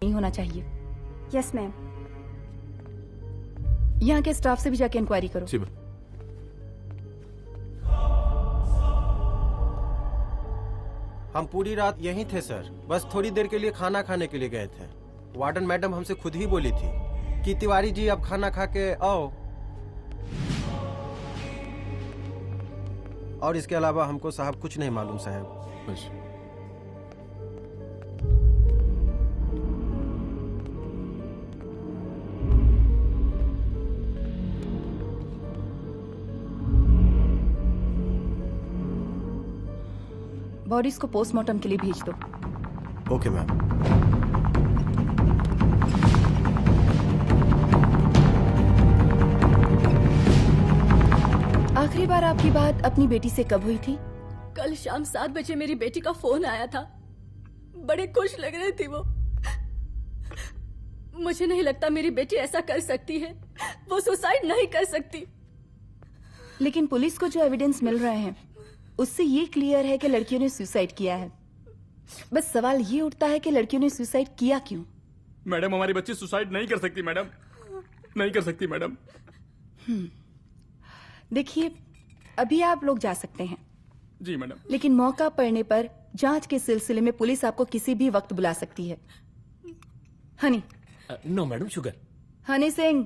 नहीं होना चाहिए। Yes ma'am. यहाँ के स्टाफ से भी जाके इंक्वायरी करो। जी मैम। हम पूरी रात यहीं थे सर, बस थोड़ी देर के लिए खाना खाने के लिए गए थे। वार्डन मैडम हमसे खुद ही बोली थी कि तिवारी जी आप खाना खा के आओ, और इसके अलावा हमको साहब कुछ नहीं मालूम साहब। बस बॉडीज को पोस्टमार्टम के लिए भेज दो। Okay ma'am. आखिरी बार आपकी बात अपनी बेटी से कब हुई थी? कल शाम 7 बजे मेरी बेटी का फोन आया था। बड़े खुश लग रही थी वो। मुझे नहीं लगता मेरी बेटी ऐसा कर सकती है। वो सुसाइड नहीं कर सकती। लेकिन पुलिस को जो एविडेंस मिल रहे हैं उससे ये क्लियर है कि लड़कियों ने सुसाइड किया है। बस सवाल ये उठता है कि लड़कियों ने सुसाइड किया क्यों? मैडम हमारी बच्ची सुसाइड नहीं कर सकती मैडम, नहीं कर सकती मैडम। देखिए, अभी आप लोग जा सकते हैं। जी मैडम। लेकिन मौका पड़ने पर जांच के सिलसिले में पुलिस आपको किसी भी वक्त बुला सकती है। Honey. No madam, sugar. Honey Singh.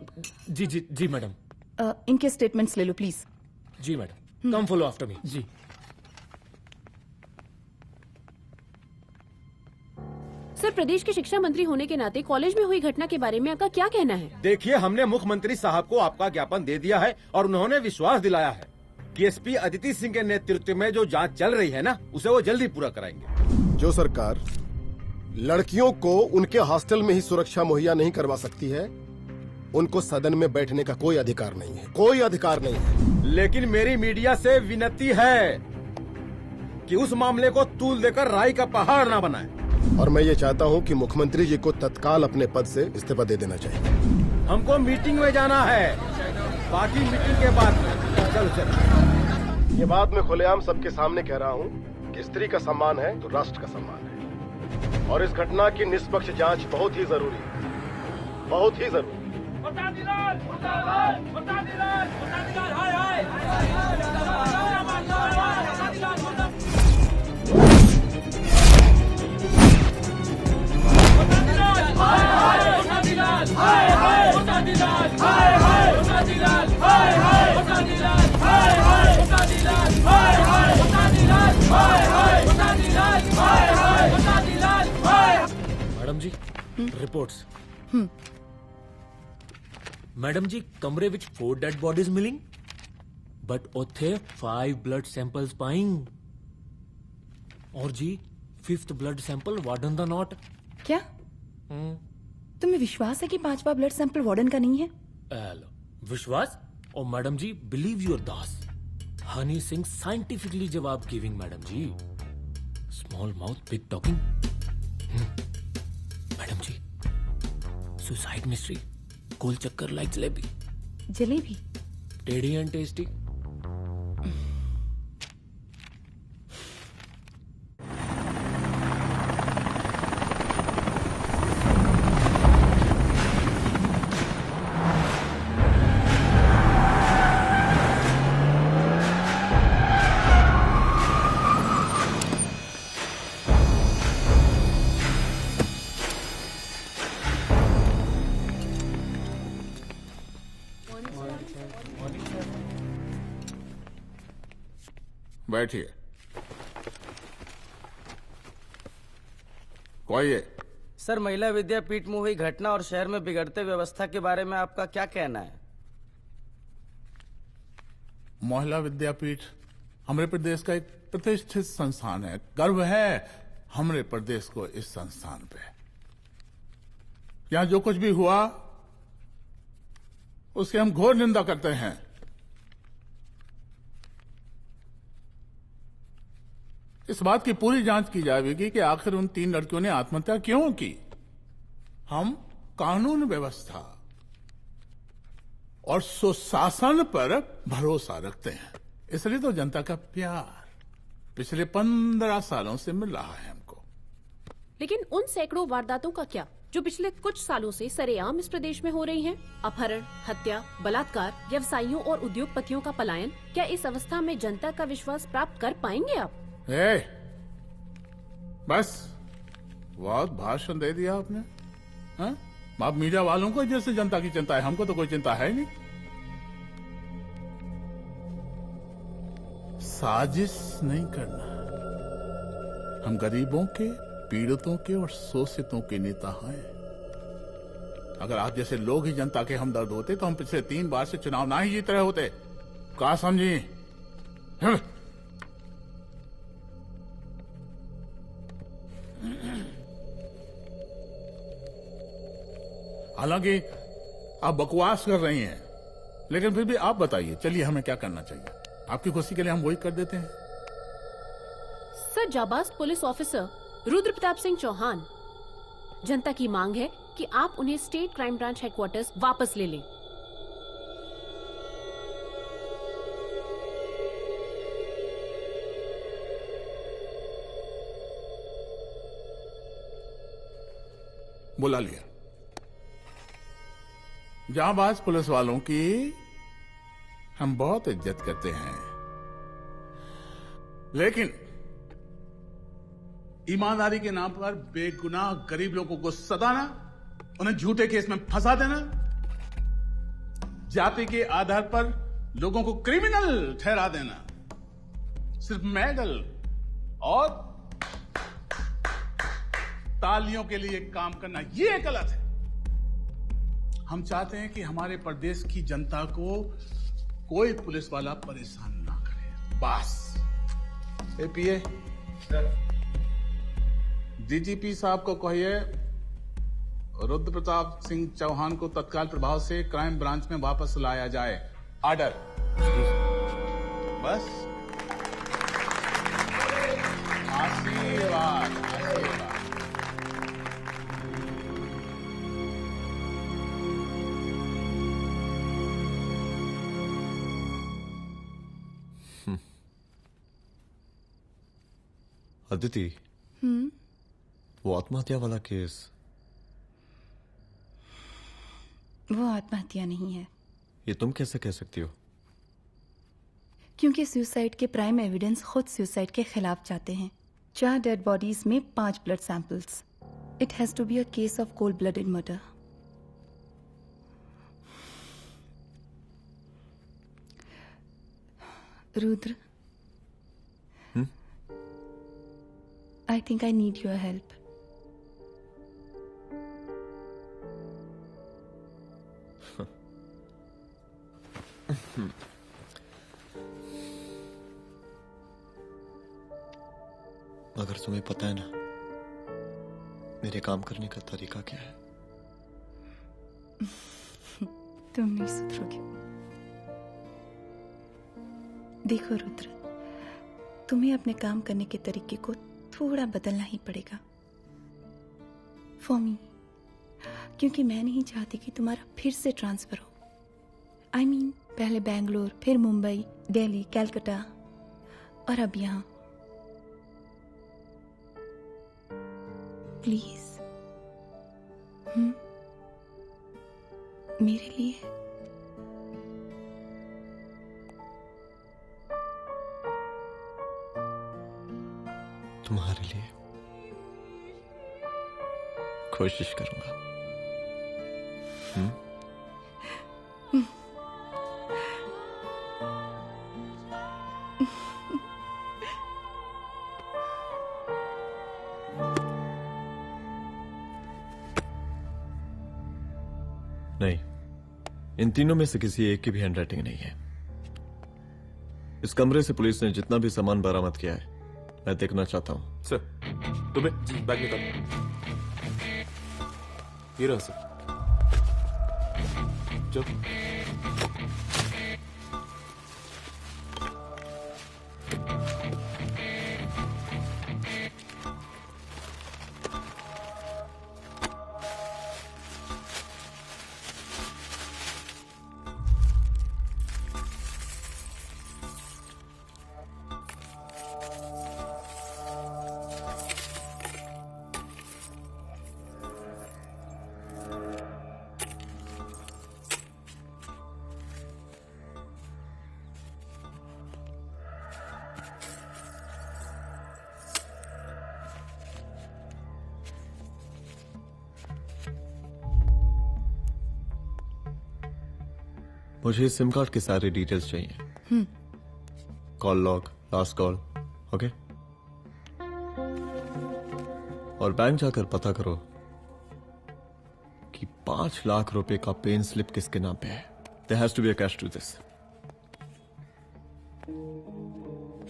जी जी जी मैडम। इनके स्टेटमेंट्स ले लो प्लीज। जी madam, come follow after me. जी। सर, प्रदेश के शिक्षा मंत्री होने के नाते कॉलेज में हुई घटना के बारे में आपका क्या कहना है? देखिए, हमने मुख्यमंत्री साहब को आपका ज्ञापन दे दिया है और उन्होंने विश्वास दिलाया है कि एसपी अदिति सिंह के नेतृत्व में जो जांच चल रही है ना, उसे वो जल्दी पूरा कराएंगे। जो सरकार लड़कियों को उनके हॉस्टल में ही सुरक्षा मुहैया नहीं करवा सकती है, उनको सदन में बैठने का कोई अधिकार नहीं है, कोई अधिकार नहीं है। लेकिन मेरी मीडिया से विनती है कि उस मामले को तूल देकर राई का पहाड़ ना बनाए। और मैं ये चाहता हूँ कि मुख्यमंत्री जी को तत्काल अपने पद से इस्तीफा दे देना चाहिए। हमको मीटिंग में जाना है, बाकी मीटिंग के बाद चलो चलो। ये बात मैं खुलेआम सबके सामने कह रहा हूँ कि स्त्री का सम्मान है तो राष्ट्र का सम्मान है, और इस घटना की निष्पक्ष जांच बहुत ही जरूरी है, बहुत ही जरूरी। मैडम जी, रिपोर्ट्स। मैडम जी, कमरे विच 4 डेड बॉडीज मिलिंग, बट उथे 5 ब्लड सैंपल्स पाइंग। और जी 5th ब्लड सैंपल वार्डन दा नॉट। क्या तुम्हें विश्वास है कि 5वां ब्लड सैंपल वार्डन का नहीं है? विश्वास? और मैडम जी, बिलीव योर दास। हनी सिंह साइंटिफिकली जवाब giving madam ji. Small mouth big talking. Madam ji, suicide mystery, गोल चक्कर लाइक जलेबी। जलेबी टेढ़ी एंड टेस्टी। बैठिए। कोई सर, महिला विद्यापीठ में हुई घटना और शहर में बिगड़ते व्यवस्था के बारे में आपका क्या कहना है? महिला विद्यापीठ हमारे प्रदेश का एक प्रतिष्ठित संस्थान है। गर्व है हमारे प्रदेश को इस संस्थान पे। यहां जो कुछ भी हुआ उसकी हम घोर निंदा करते हैं। इस बात की पूरी जांच की जाएगी कि आखिर उन 3 लड़कियों ने आत्महत्या क्यों की। हम कानून व्यवस्था और सुशासन पर भरोसा रखते हैं, इसलिए तो जनता का प्यार पिछले 15 सालों से मिल रहा है हमको। लेकिन उन सैकड़ों वारदातों का क्या जो पिछले कुछ सालों से सरेआम इस प्रदेश में हो रही हैं। अपहरण, हत्या, बलात्कार, व्यवसायियों और उद्योगपतियों का पलायन। क्या इस अवस्था में जनता का विश्वास प्राप्त कर पाएंगे आप? बस बहुत भाषण दे दिया आपने। हाँ? आप मीडिया वालों को जैसे जनता की चिंता है, हमको तो कोई चिंता है नहीं। साजिश नहीं करना। हम गरीबों के, पीड़ितों के और शोषितों के नेता हैं। अगर आप जैसे लोग ही जनता के हमदर्द होते तो हम पिछले 3 बार से चुनाव ना ही जीत रहे होते। क्या समझी? हालांकि आप बकवास कर रही हैं, लेकिन फिर भी आप बताइए, चलिए हमें क्या करना चाहिए? आपकी खुशी के लिए हम वही कर देते हैं। सर, जाबाज पुलिस ऑफिसर रुद्र प्रताप सिंह चौहान, जनता की मांग है कि आप उन्हें स्टेट क्राइम ब्रांच हेडक्वार्टर्स वापस ले लें। बुला लिया। जाबाज पुलिस वालों की हम बहुत इज्जत करते हैं, लेकिन ईमानदारी के नाम पर बेगुनाह गरीब लोगों को सताना, उन्हें झूठे केस में फंसा देना, जाति के आधार पर लोगों को क्रिमिनल ठहरा देना, सिर्फ मेडल और तालियों के लिए काम करना, ये गलत है। हम चाहते हैं कि हमारे प्रदेश की जनता को कोई पुलिस वाला परेशान ना करे, बस। एपीए डीजीपी साहब को कहिए रुद्र प्रताप सिंह चौहान को तत्काल प्रभाव से क्राइम ब्रांच में वापस लाया जाए। ऑर्डर। बस। आशीर्वाद, आशीर्वाद। अदिति, वो आत्महत्या वाला केस, वो आत्महत्या नहीं है। ये तुम कैसे कह सकती हो? क्योंकि सुसाइड के प्राइम एविडेंस खुद सुसाइड के खिलाफ जाते हैं। 4 डेड बॉडीज में 5 blood samples. It has to be a case of cold blooded murder. Rudra, I think I need your help. मगर तुम्हें पता है ना मेरे काम करने का तरीका क्या है? तुम नहीं सुधरोगे। देखो रुद्र, तुम्हें अपने काम करने के तरीके को थोड़ा बदलना ही पड़ेगा फॉर मी, क्योंकि मैं नहीं चाहती कि तुम्हारा फिर से ट्रांसफर हो। I mean, पहले बेंगलोर, फिर मुंबई, दिल्ली, कलकत्ता और अब यहां। प्लीज मेरे लिए। तुम्हारे लिए कोशिश करूंगा। नहीं, इन तीनों में से किसी एक की भी हैंडराइटिंग नहीं है। इस कमरे से पुलिस ने जितना भी सामान बरामद किया है मैं देखना चाहता हूं। सर, तुम्हें बैग निकाल। ये रहा सर। चलो। मुझे इस सिम कार्ड के सारे डिटेल्स चाहिए। Call log, last call, okay? और बैंक जाकर पता करो कि 5 लाख रुपए का पेन स्लिप किसके नाम पे है। There has to be a catch to this.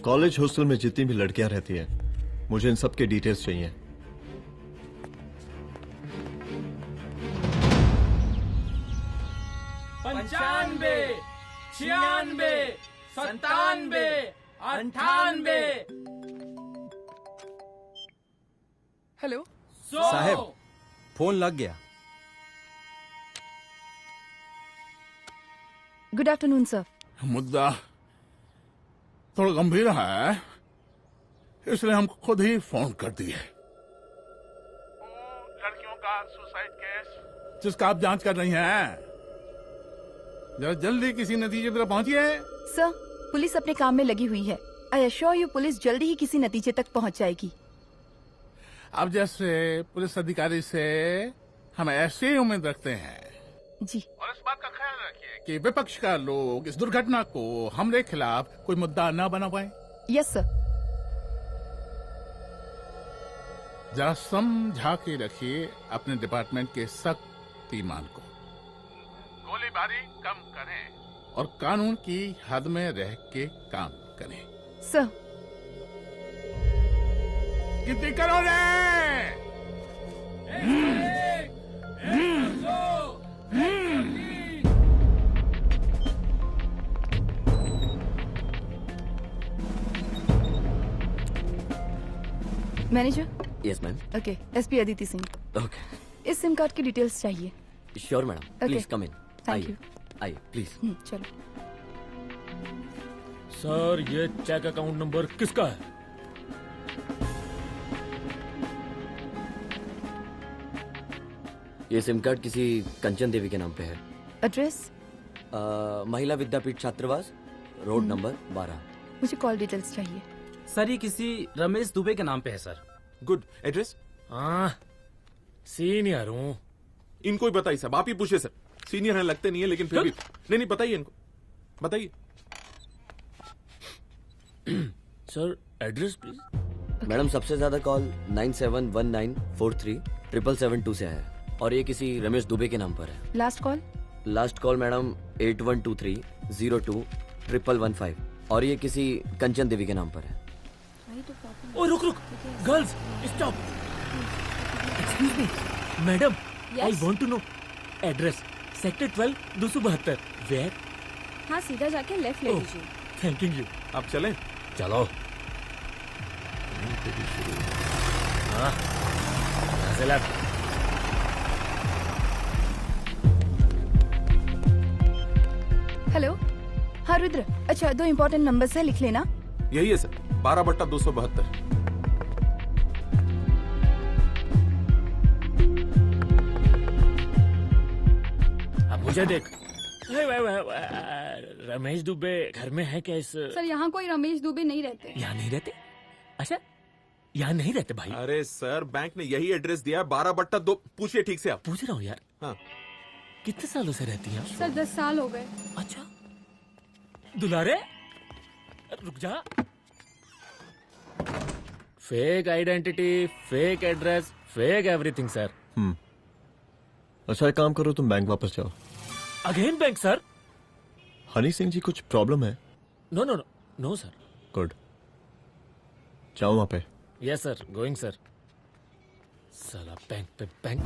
College hostel में जितनी भी लड़कियां रहती हैं, मुझे इन सब के डिटेल्स चाहिए। पंचानबे, 96, 97, 98। हेलो साहब, फोन लग गया। Good afternoon sir. मुद्दा थोड़ा गंभीर है, इसलिए हम खुद ही फोन कर दिए। लड़कियों का सुसाइड केस जिसका आप जांच कर रही हैं, जरा जल्दी किसी नतीजे पर पहुंचिए। सर, पुलिस अपने काम में लगी हुई है। आई एश्योर यू पुलिस जल्दी ही किसी नतीजे तक पहुंच जाएगी। अब जैसे पुलिस अधिकारी से हम ऐसी ही उम्मीद रखते हैं जी। और इस बात का ख्याल रखिए कि विपक्ष का लोग इस दुर्घटना को हमरे खिलाफ कोई मुद्दा न बना पाए। Yes sir. जरा समझा के रखिए अपने डिपार्टमेंट के शक्तिमान को। गोलीबारी कम करें और कानून की हद में रह के काम करें। सर। गिनती करो रे। Manager. Yes ma'am. Okay, SP Aditi Singh. Okay, इस सिम कार्ड की डिटेल्स चाहिए। Sure madam, please come in. Thank you. आइए प्लीज। चलो। सर, ये चेक अकाउंट नंबर किसका है? ये सिम कार्ड किसी कंचन देवी के नाम पे है। एड्रेस? महिला विद्यापीठ छात्रावास, रोड नंबर 12। मुझे कॉल डिटेल्स चाहिए। सर, ये किसी रमेश दुबे के नाम पे है सर। गुड। एड्रेस? हाँ, सीनियर हूँ। इनको ही बताइए साहब, आप ही पूछे सर। सीनियर हैं लगते नहीं है, लेकिन फिर भी नहीं बताइए इनको, बताइए। Sir, address please. मैडम, सबसे ज्यादा कॉल 9719437772 से है और ये किसी रमेश दुबे के नाम पर है। Last call? Last call madam 8123021115 और ये किसी कंचन देवी के नाम पर है। ओ रुक, girls stop. Excuse me madam, I want to know address. Sector 12 272। Where? हाँ, सीधा जाके लेफ्ट ले लीजिए। Thank you. आप चलें? चलो। हाँ, यहाँ से लेफ्ट। हेलो। हाँ रुद्र, अच्छा 2 इम्पोर्टेंट नंबर्स है, लिख लेना। यही है सर, 12/272। अब मुझे देख। रमेश दुबे घर में है क्या? इस सर, यहाँ कोई रमेश दुबे नहीं रहते। यहाँ नहीं रहते? अच्छा, यहाँ नहीं रहते भाई। अरे सर, बैंक ने यही एड्रेस दिया है, 12/2। पूछिए ठीक से आप। पूछ रहा हूँ यार। हाँ। कितने सालों से रहती हैं? सर 10 साल हो गए। अच्छा। दुलारे रुक जा। Fake identity, fake address, fake everything sir. अच्छा, एक काम करो, तुम बैंक वापस जाओ। Again bank sir? Honey Singh ji, कुछ प्रॉब्लम है? No no no no sir. Good, जाओ वहां पे। Yes sir, going sir. साला बैंक पे bank.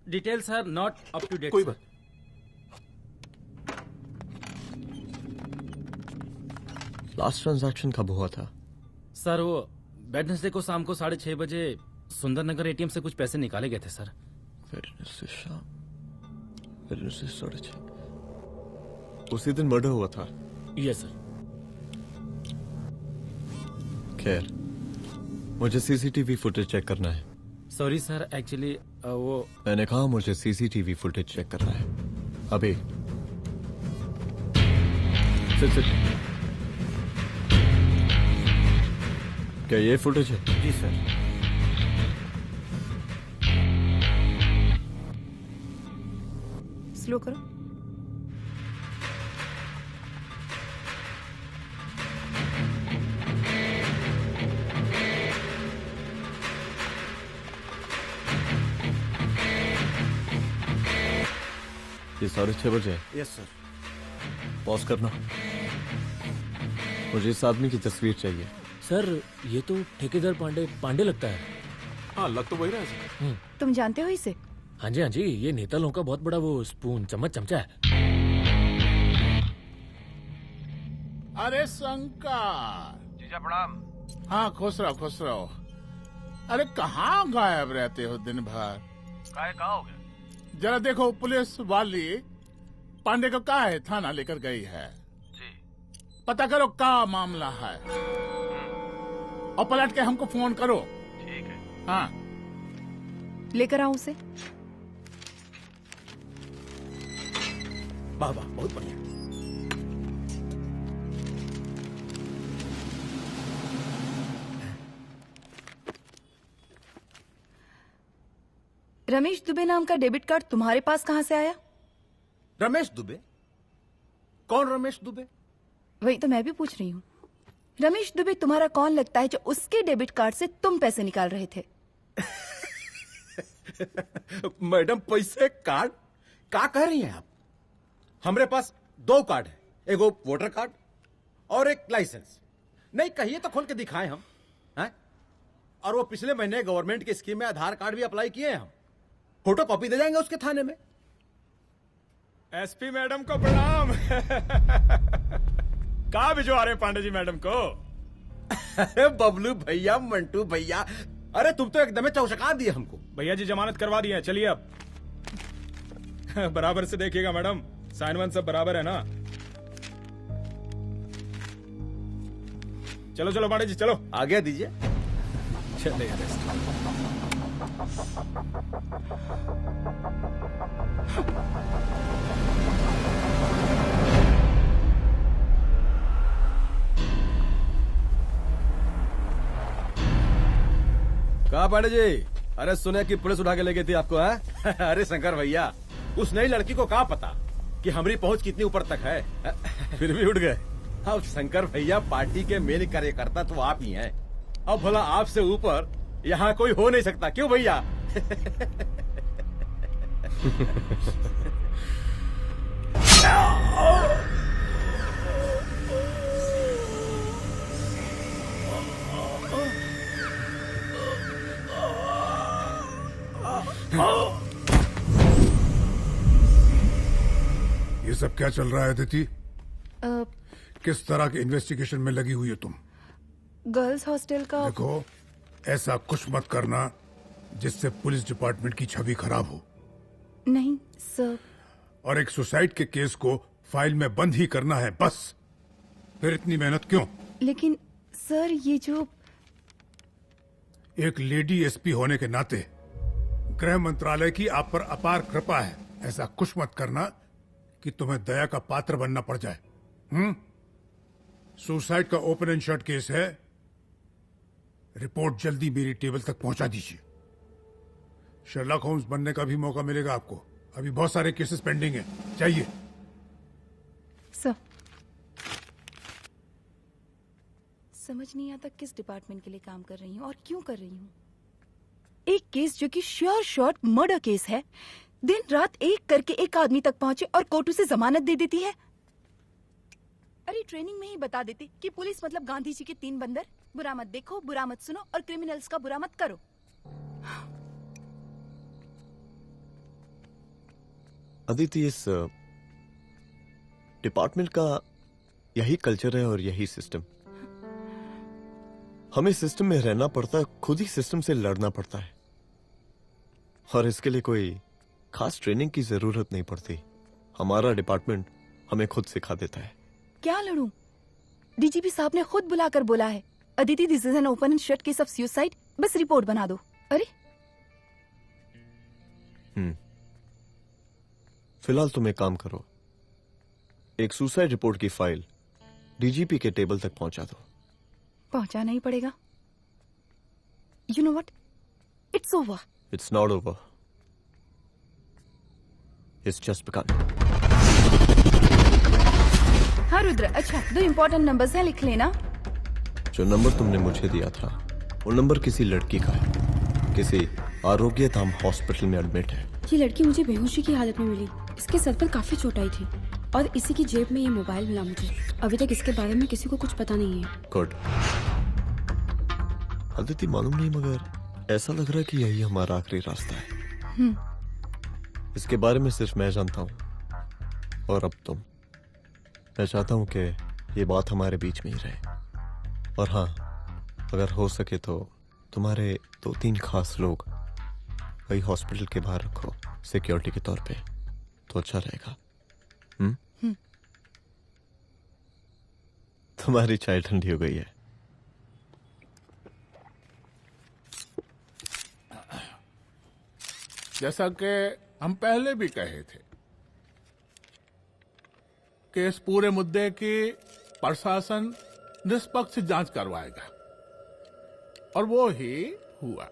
Details are not up to date. कोई बात। लास्ट ट्रांजैक्शन कब हुआ था? सर, वो वेडनेसडे को शाम को 6:30 बजे सुंदरनगर एटीएम से कुछ पैसे निकाले गए थे सर। वेडनेसडे शाम, वेडनेसडे 6:30। उसी दिन मर्डर हुआ था? Yes sir. खैर, मुझे सीसीटीवी फुटेज चेक करना है। सॉरी सर, एक्चुअली वो मैंने कहा मुझे सीसीटीवी फुटेज चेक करना है अभी। सिट। क्या ये फुटेज है? जी सर। स्लो करो। ये 6:30 बजे। Yes sir. पॉज करना। मुझे इस आदमी की तस्वीर चाहिए। सर ये तो ठेकेदार पांडे लगता है। हाँ लग तो वही रहा है सर। तुम जानते हो इसे? हाँ जी, ये नेता लोगों का बहुत बड़ा वो स्पून चमचा है। अरे शंकर। जीजा प्रणाम। हाँ खुश रहो। अरे कहाँ गायब रहते हो दिन भर? कहाँ हो गए? जरा देखो पुलिस वाली पांडे को कहा है थाना लेकर गई है। जी। पता करो क्या मामला है और पलट के हमको फोन करो। ठीक है। हाँ लेकर आऊं उसे? वाह वाह बहुत बढ़िया। रमेश दुबे नाम का डेबिट कार्ड तुम्हारे पास कहां से आया? रमेश दुबे? कौन रमेश दुबे? वही तो मैं भी पूछ रही हूँ। रमेश दुबे तुम्हारा कौन लगता है जो उसके डेबिट कार्ड से तुम पैसे निकाल रहे थे? मैडम पैसे कार्ड क्या कह रही हैं आप? हमारे पास 2 कार्ड है, एक वोटर कार्ड और एक लाइसेंस। नहीं कहिए तो खोल के दिखाएं हम हैं? और वो पिछले महीने गवर्नमेंट की स्कीम में आधार कार्ड भी अप्लाई किए हैं हम। फोटो कॉपी दे जाएंगे उसके थाने में। एसपी मैडम को प्रणाम। कहाँ भिजवा रहे पांडे जी मैडम को? अरे बबलू भैया, मंटू भैया, अरे तुम तो एकदम चौचका दिए हमको। भैया जी जमानत करवा दी है, चलिए अब। बराबर से देखिएगा मैडम, साइन वाइन सब बराबर है ना? चलो पांडे जी चलो। आगे दीजिए। चलिए कहा पांडे जी? अरे सुने कि पुलिस उठा के ले गई थी आपको है? अरे शंकर भैया, उस नई लड़की को क्या पता कि हमारी पहुंच कितनी ऊपर तक है। फिर भी उठ गए। अब शंकर भैया पार्टी के मेन कार्यकर्ता तो आप ही हैं। अब भला आपसे ऊपर यहाँ कोई हो नहीं सकता, क्यों भैया? ये सब क्या चल रहा है अदिति? किस तरह के इन्वेस्टिगेशन में लगी हुई हो तुम? गर्ल्स हॉस्टल का। देखो ऐसा कुछ मत करना जिससे पुलिस डिपार्टमेंट की छवि खराब हो। नहीं सर। और एक सुसाइड के केस को फाइल में बंद ही करना है बस। फिर इतनी मेहनत क्यों? लेकिन सर ये जो एक लेडी एसपी होने के नाते गृह मंत्रालय की आप पर अपार कृपा है। ऐसा कुछ मत करना कि तुम्हें दया का पात्र बनना पड़ जाए। सुसाइड का ओपन एंड शट केस है। रिपोर्ट जल्दी मेरी टेबल तक पहुंचा दीजिए। शर्लॉक होम्स बनने का भी मौका मिलेगा आपको। अभी बहुत सारे केसेस पेंडिंग हैं। चाहिए सर। समझ नहीं आता किस डिपार्टमेंट के लिए काम कर रही हूँ और क्यों कर रही हूँ। एक केस जो कि श्योर शॉट मर्डर केस है, दिन रात एक करके एक आदमी तक पहुंचे और कोर्ट उसे जमानत दे देती है। अरे ट्रेनिंग में ही बता देती कि पुलिस मतलब गांधी जी के 3 बंदर। बुरा मत देखो, बुरा मत सुनो और क्रिमिनल्स का बुरा मत करो। अदिति, इस डिपार्टमेंट का यही कल्चर है और यही सिस्टम। हमें सिस्टम में रहना पड़ता है, खुद ही सिस्टम से लड़ना पड़ता है। और इसके लिए कोई खास ट्रेनिंग की जरूरत नहीं पड़ती। हमारा डिपार्टमेंट हमें खुद सिखा देता है। क्या लड़ूं? डीजीपी साहब ने खुद बुलाकर बोला है, Aditi this is an open and shut case of suicide, बस रिपोर्ट बना दो। अरे फिलहाल तुम एक काम करो, एक सुसाइड रिपोर्ट की फाइल डीजीपी के टेबल तक पहुंचा दो। पहुंचाना ही पड़ेगा। You know what, it's over. It's not over. It's just begun. हाँ रुद्र, अच्छा 2 इम्पोर्टेंट नंबर्स हैं, लिख लेना। जो नंबर तुमने मुझे दिया था वो नंबर किसी लड़की का है, किसी आरोग्य धाम हॉस्पिटल में एडमिट है। ये लड़की मुझे बेहोशी की हालत में मिली। इसके सर पर काफी चोट आई थी और इसी की जेब में ये मोबाइल मिला मुझे। अभी तक इसके बारे में किसी को कुछ पता नहीं है। गुड। अदिति मालूम नहीं, मगर ऐसा लग रहा है कि यही हमारा आखिरी रास्ता है। इसके बारे में सिर्फ मैं जानता हूँ और अब तुम। मैं चाहता हूँ कि ये बात हमारे बीच में ही रहे। और हाँ, अगर हो सके तो तुम्हारे 2-3 खास लोग वही हॉस्पिटल के बाहर रखो सिक्योरिटी के तौर पे, तो अच्छा रहेगा। तुम्हारी चाय ठंडी हो गई है। जैसा कि हम पहले भी कहे थे कि इस पूरे मुद्दे की प्रशासन निष्पक्ष जांच करवाएगा, और वो ही हुआ।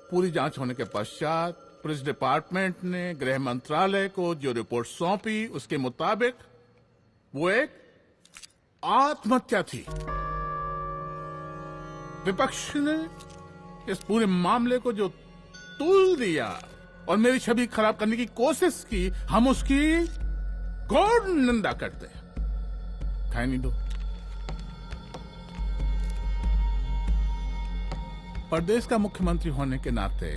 पूरी जांच होने के पश्चात पुलिस डिपार्टमेंट ने गृह मंत्रालय को जो रिपोर्ट सौंपी उसके मुताबिक वो एक आत्महत्या थी। विपक्ष ने इस पूरे मामले को जो तूल दिया और मेरी छवि खराब करने की कोशिश की, हम उसकी घोर निंदा करते हैं। खाए नहीं दो। प्रदेश का मुख्यमंत्री होने के नाते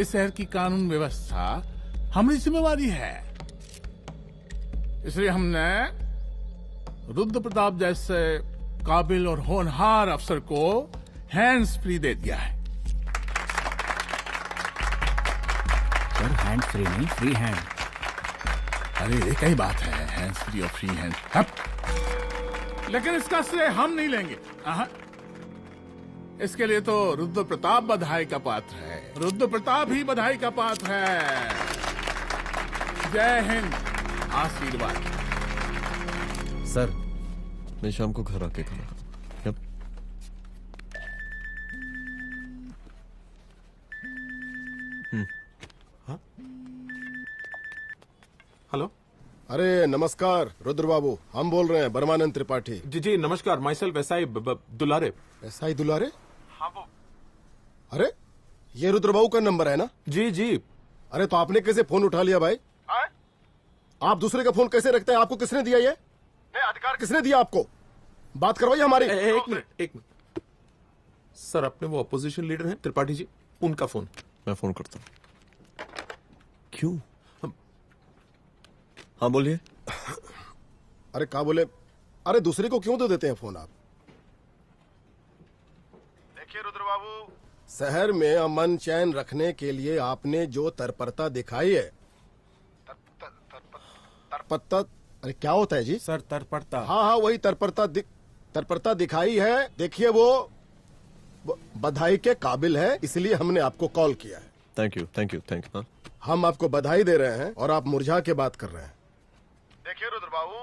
इस शहर की कानून व्यवस्था हमारी जिम्मेवारी है। इसलिए हमने रुद्र प्रताप जैसे काबिल और होनहार अफसर को हैंड्स फ्री दे दिया है। सर हैंड फ्री नहीं, फ्री हैंड। अरे एक ही बात है, हैंड्स फ्री और फ्री हैंड। लेकिन इसका श्रेय हम नहीं लेंगे। इसके लिए तो रुद्र प्रताप बधाई का पात्र है। रुद्र प्रताप ही बधाई का पात्र है। जय हिंद। आशीर्वाद। सर, मैं शाम को घर आके खाना। हेलो। अरे नमस्कार रुद्र बाबू, हम बोल रहे हैं ब्रह्मानंद त्रिपाठी। जी जी नमस्कार। My self SI Dulare. SI दुलारे? हाँ वो। अरे ये रुद्र बाबू का नंबर है ना? जी जी। अरे तो आपने कैसे फोन उठा लिया भाई? आप दूसरे का फोन कैसे रखते हैं? आपको किसने दिया ये? नहीं, अधिकार किसने दिया आपको? बात करवाइए हमारी। एक मिनट। सर, अपने वो अपोजिशन लीडर हैं त्रिपाठी जी, उनका फोन। मैं फोन करता हूँ। क्यों? हाँ बोलिए। अरे क्या बोले? अरे दूसरे को क्यों दे देते हैं फोन आप? देखिए रुद्र बाबू, शहर में अमन चैन रखने के लिए आपने जो तत्परता दिखाई है। तत्परता? अरे क्या होता है जी? सर तत्परता। हाँ वही तत्परता दिखाई है। देखिए वो बधाई के काबिल है, इसलिए हमने आपको कॉल किया है। Thank you. हम आपको बधाई दे रहे हैं और आप मुरझा के बात कर रहे हैं। देखिए रुद्र बाबू,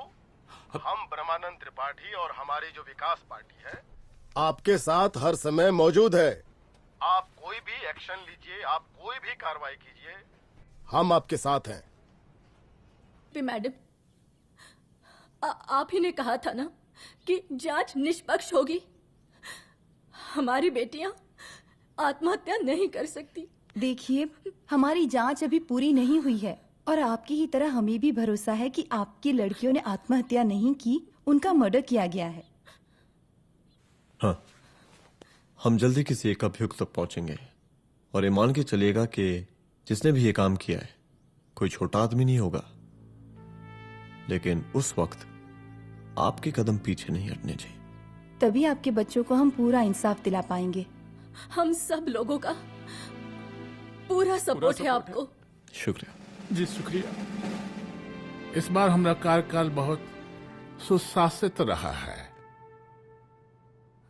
हम ब्रह्मानंद त्रिपाठी और हमारी जो विकास पार्टी है आपके साथ हर समय मौजूद है। आप कोई भी एक्शन लीजिए, आप कोई भी कार्रवाई कीजिए, हम आपके साथ हैं। मैडम, आप ही ने कहा था ना कि जांच निष्पक्ष होगी। हमारी बेटियां आत्महत्या नहीं कर सकती। देखिए, हमारी जांच अभी पूरी नहीं हुई है और आपकी ही तरह हमें भी भरोसा है कि आपकी लड़कियों ने आत्महत्या नहीं की, उनका मर्डर किया गया है। हाँ, हम जल्दी किसी एक अभियुक्त तक पहुंचेंगे और ये मान के चलिएगा कि जिसने भी ये काम किया है कोई छोटा आदमी नहीं होगा। लेकिन उस वक्त आपके कदम पीछे नहीं हटने चाहिए। तभी आपके बच्चों को हम पूरा इंसाफ दिला पाएंगे। हम सब लोगों का पूरा सपोर्ट है आपको। शुक्रिया जी, शुक्रिया। इस बार हमारा कार्यकाल बहुत सुशासित रहा है।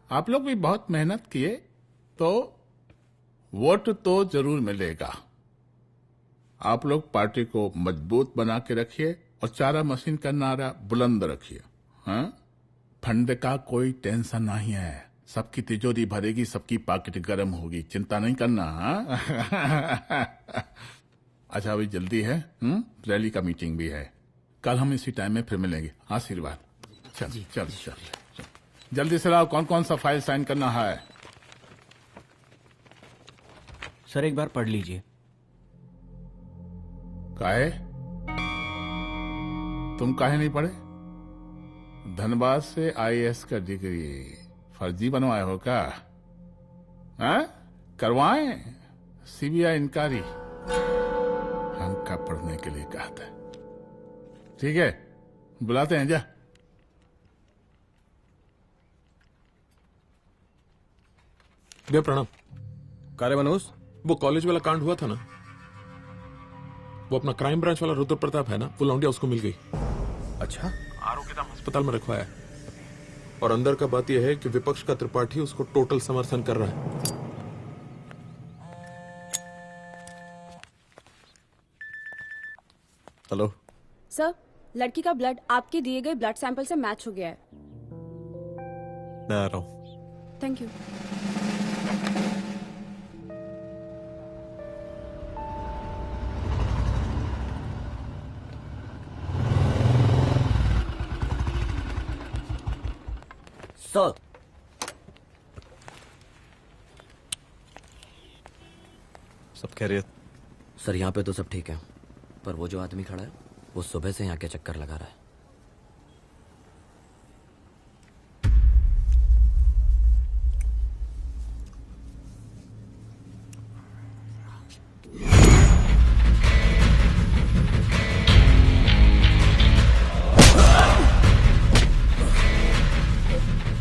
आप लोग भी बहुत मेहनत किए, तो वोट तो जरूर मिलेगा। आप लोग पार्टी को मजबूत बना के रखिए और चारा मशीन का नारा बुलंद रखिए। हाँ, फंड का कोई टेंशन नहीं है। सबकी तिजोरी भरेगी, सबकी पॉकेट गर्म होगी, चिंता नहीं करना। हाँ? अच्छा अभी जल्दी है, रैली का मीटिंग भी है। कल हम इसी टाइम में फिर मिलेंगे। आशीर्वाद। चल चल चल जल्दी से लाओ, कौन कौन सा फाइल साइन करना है। सर एक बार पढ़ लीजिए। काहे? तुम काहे नहीं पढ़े? धनबाद से आईएएस का डिग्री फर्जी बनवाए हो क्या? हाँ? करवाएं सीबीआई इंक्वायरी। हमका पढ़ने के लिए कहा था। ठीक है, बुलाते हैं। जा भैया प्रणाम। कार्य मनोज, वो कॉलेज वाला कांड हुआ था ना, वो अपना क्राइम ब्रांच वाला रुद्र प्रताप है ना, वो लौंडिया उसको मिल गई। अच्छा? आरोग्यधाम अस्पताल में रखवाया है। और अंदर का बात यह है कि विपक्ष का त्रिपाठी उसको टोटल समर्थन कर रहा है। हेलो सर, लड़की का ब्लड आपके दिए गए ब्लड सैंपल से मैच हो गया है। मैं आ रहा हूँ। Thank you. सर, सब खैरियत? सर यहाँ पे तो सब ठीक है, पर वो जो आदमी खड़ा है वो सुबह से यहाँ के चक्कर लगा रहा है।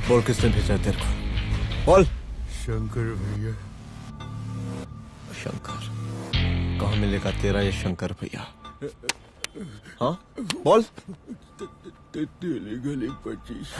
बोल किसने भेजा है तेरे को? बोल। शंकर भैया। शंकर? कहाँ मिलेगा तेरा ये शंकर भैया? हाँ बोल। गली 25।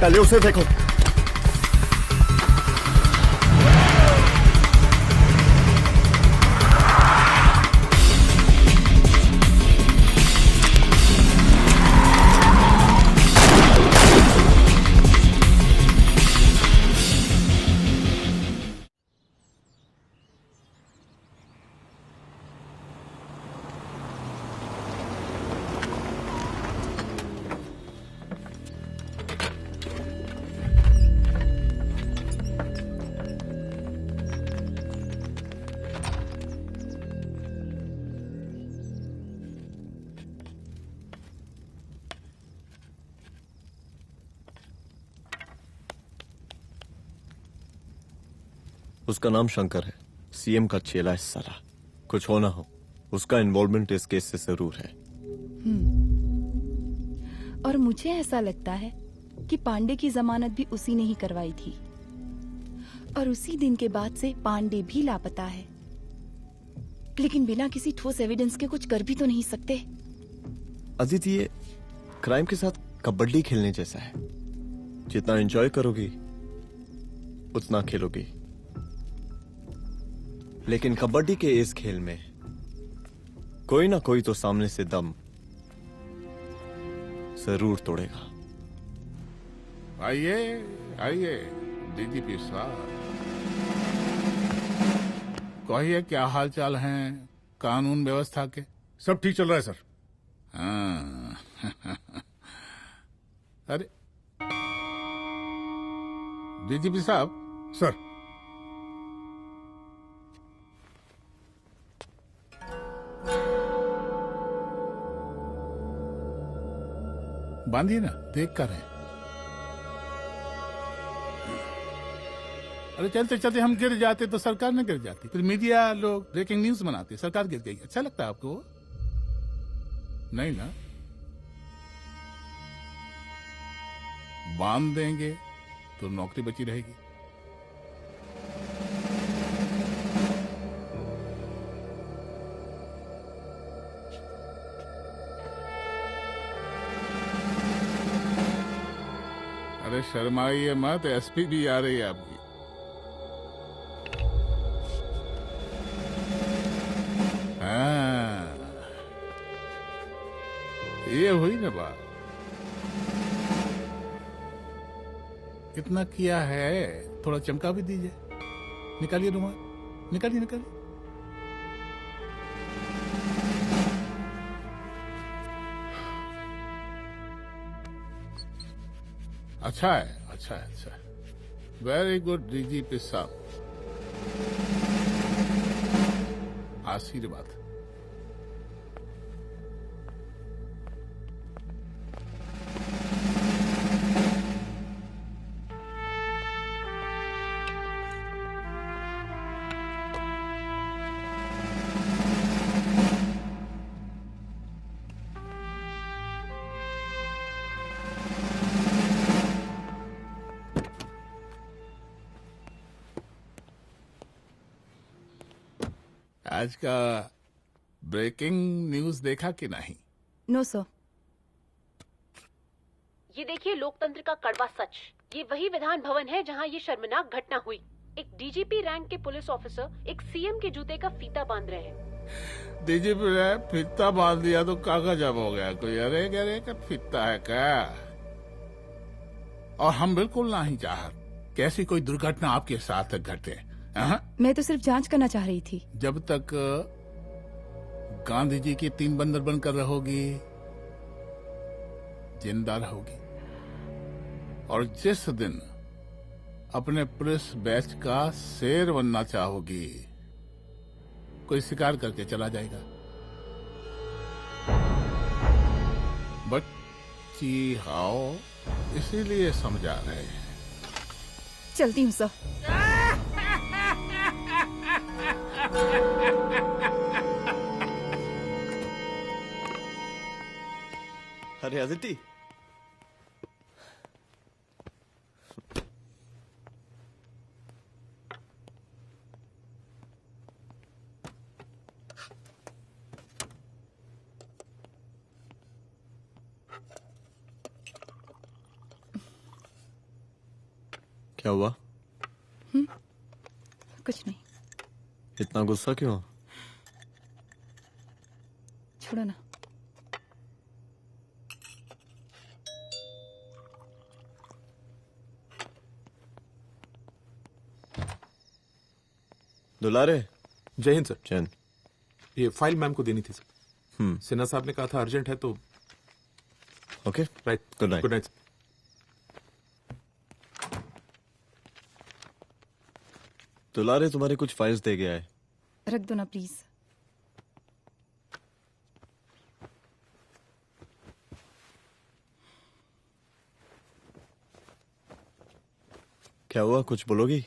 पहले उसे देखो। उसका नाम शंकर है, सीएम का चेला है साला। कुछ हो ना हो, उसका इन्वॉल्वमेंट इस केस से जरूर है। और मुझे ऐसा लगता है कि पांडे की जमानत भी उसी ने ही करवाई थी, और उसी दिन के बाद से पांडे भी लापता है। लेकिन बिना किसी ठोस एविडेंस के कुछ कर भी तो नहीं सकते। अदिति, ये क्राइम के साथ कबड्डी खेलने जैसा है। जितना एंजॉय करोगी उतना खेलोगी, लेकिन कबड्डी के इस खेल में कोई ना कोई तो सामने से दम जरूर तोड़ेगा। आइए आइए डीजीपी साहब, कहिए क्या हाल चाल हैं कानून व्यवस्था के? सब ठीक चल रहा है सर। हाँ। अरे डीजीपी साहब। सर। बांधिए ना, देख कर है। अरे चलते चलते हम गिर जाते तो सरकार न गिर जाती, फिर मीडिया लोग ब्रेकिंग न्यूज बनाते, सरकार गिर गई। अच्छा लगता है आपको? नहीं ना? बांध देंगे तो नौकरी बची रहेगी। अरे शर्माइए मत, एसपी भी आ रही है आपकी। हाँ, ये हुई ना बात। कितना किया है, थोड़ा चमका भी दीजिए। निकालिए रुमाल, निकालिए निकालिए। अच्छा है, अच्छा है, अच्छा है। वेरी गुड डीजीपी साहब, आशीर्वाद। आज का ब्रेकिंग न्यूज देखा कि नहीं? No sir. ये देखिए लोकतंत्र का कड़वा सच। ये वही विधान भवन है जहां ये शर्मनाक घटना हुई। एक डीजीपी रैंक के पुलिस ऑफिसर एक सीएम के जूते का फीता बांध रहे हैं। डीजीपी ने फीता बांध दिया तो कागज अब हो गया कोई? अरे गरे का फीता है क्या? और हम बिल्कुल नहीं चाहते कि ऐसी कोई दुर्घटना आपके साथ घटे। मैं तो सिर्फ जांच करना चाह रही थी। जब तक गांधी जी की 3 बंदर बनकर रहोगी, जिंदा रहोगी। और जिस दिन अपने पुलिस बैच का शेर बनना चाहोगी, कोई शिकार करके चला जाएगा। बच्ची हाओ, इसीलिए समझा रहे हैं। चलती हूँ सर। अरे अदिति, क्या हुआ? कुछ नहीं। इतना गुस्सा क्यों? छोड़ो ना। दुलारे। जय हिंद सर। जय हिंद। ये फाइल मैम को देनी थी सर। सिन्हा साहब ने कहा था अर्जेंट है तो। Okay right. Good night. Good night. दुलारे तुम्हारे कुछ फाइल्स दे गया है। रख दो ना प्लीज। क्या हुआ, कुछ बोलोगी?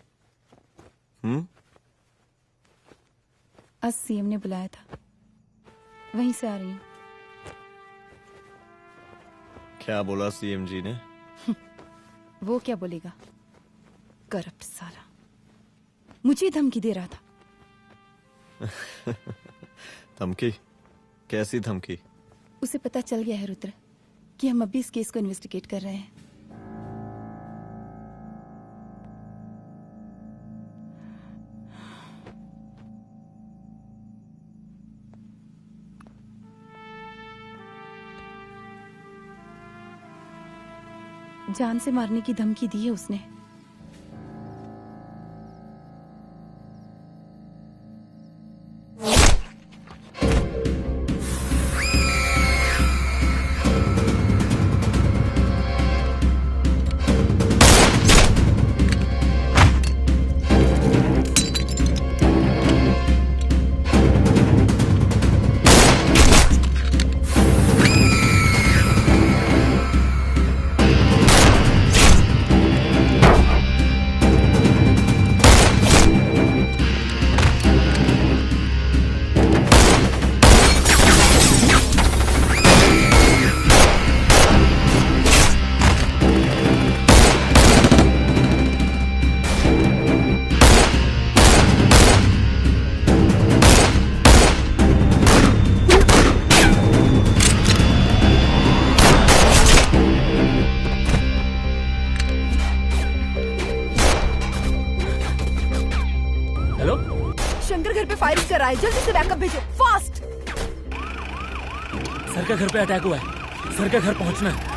आज सीएम ने बुलाया था, वहीं से आ रही हूँ। क्या बोला सीएम जी ने? वो क्या बोलेगा, करप्ट साला, मुझे धमकी दे रहा था। धमकी? कैसी धमकी? उसे पता चल गया है रुद्र कि हम अभी इस केस को इन्वेस्टिगेट कर रहे हैं। जान से मारने की धमकी दी है उसने। जल्दी से बैकअप भेजो, फास्ट। सर का घर पे अटैक हुआ है, सर का घर पहुंचना है।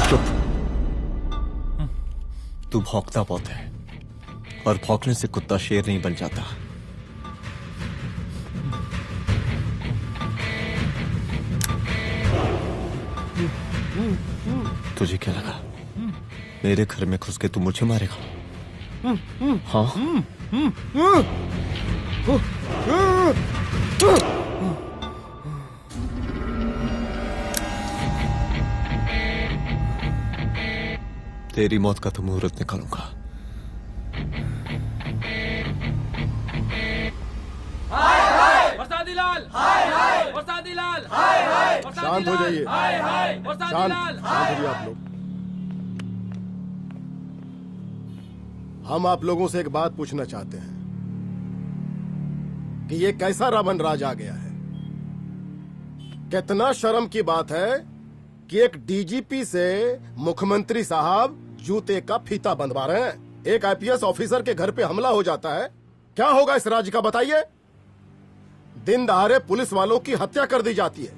चुप। तू भौंकता बहुत है और भौंकने से कुत्ता शेर नहीं बन जाता। तुझे क्या लगा मेरे घर में घुस के तू मुझे मारेगा? हाँ? तेरी मौत का तो मुहूर्त निकालूंगा। शांत हो जाइए। शांत हो जाइए आप लोग। हम आप लोगों से एक बात पूछना चाहते हैं कि ये कैसा रावण राज आ गया है। कितना शर्म की बात है कि एक डीजीपी से मुख्यमंत्री साहब जूते का फीता बंधवा रहे हैं। एक आईपीएस ऑफिसर के घर पे हमला हो जाता है, क्या होगा इस राज्य का बताइए? दिन दहाड़े पुलिस वालों की हत्या कर दी जाती है।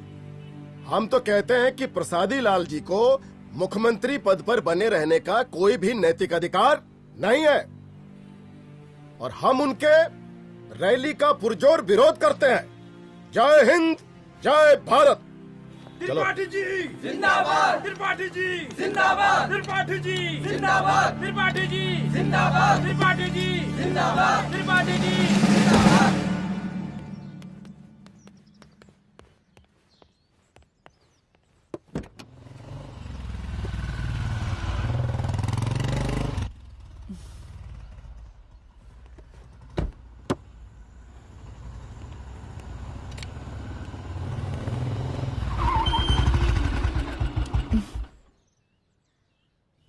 हम तो कहते हैं कि प्रसादी लाल जी को मुख्यमंत्री पद पर बने रहने का कोई भी नैतिक अधिकार नहीं है और हम उनके रैली का पुरजोर विरोध करते हैं। जय हिंद, जय भारत। त्रिपाठी जी जिंदाबाद, त्रिपाठी जी जिंदाबाद, त्रिपाठी जी जिंदाबाद, त्रिपाठी जी जिंदाबाद, त्रिपाठी जी जिंदाबाद, त्रिपाठी जी जिंदाबाद।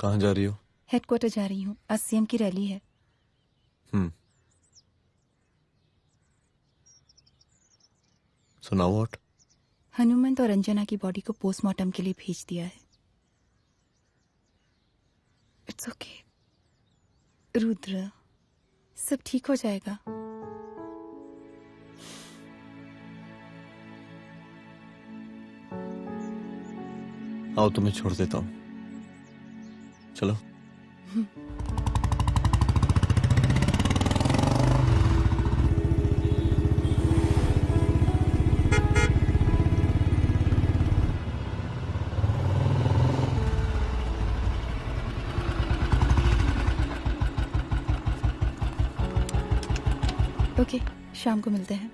कहाँ जा रही हो? हेडक्वार्टर जा रही हूँ, आज सीएम की रैली है। सुनाओ व्हाट? हनुमंत और अंजना की बॉडी को पोस्टमार्टम के लिए भेज दिया है। इट्स ओके रुद्र, सब ठीक हो जाएगा। आओ तुम्हें छोड़ देता हूँ, चलो। ओके, शाम को मिलते हैं।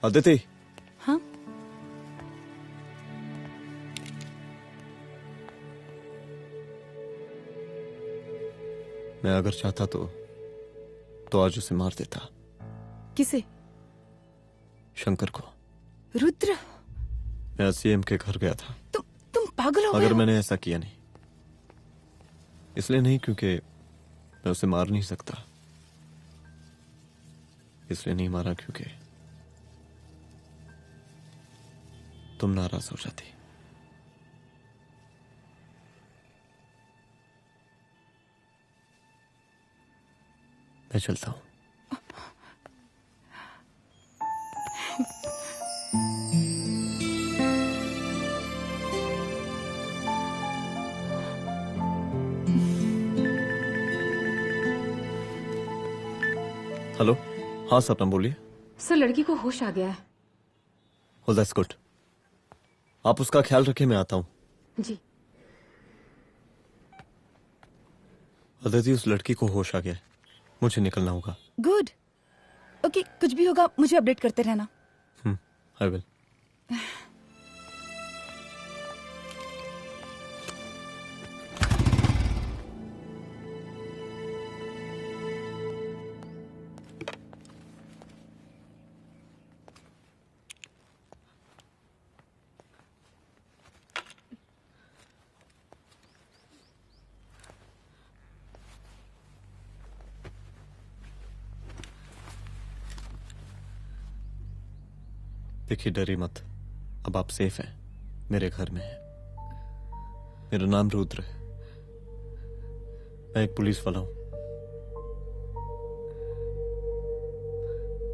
अदिति। हाँ? मैं अगर चाहता तो आज उसे मार देता। किसे? शंकर को। रुद्र, मैं सीएम के घर गया था। तुम पागल हो गए मगर हो? मैंने ऐसा किया नहीं, इसलिए नहीं क्योंकि मैं उसे मार नहीं सकता, इसलिए नहीं मारा क्योंकि तुम नाराज हो जाती। मैं चलता हूं। हेलो, हाँ सपना बोलिए। सर, लड़की को होश आ गया है। Oh, that's good. आप उसका ख्याल रखिए, मैं आता हूं। जी। अदिति, उस लड़की को होश आ गया है, मुझे निकलना होगा। गुड। ओके, कुछ भी होगा मुझे अपडेट करते रहना। I will. देखिए, डरिए मत, अब आप सेफ हैं, मेरे घर में हैं। मेरा नाम रुद्र है, मैं एक पुलिस वाला हूं।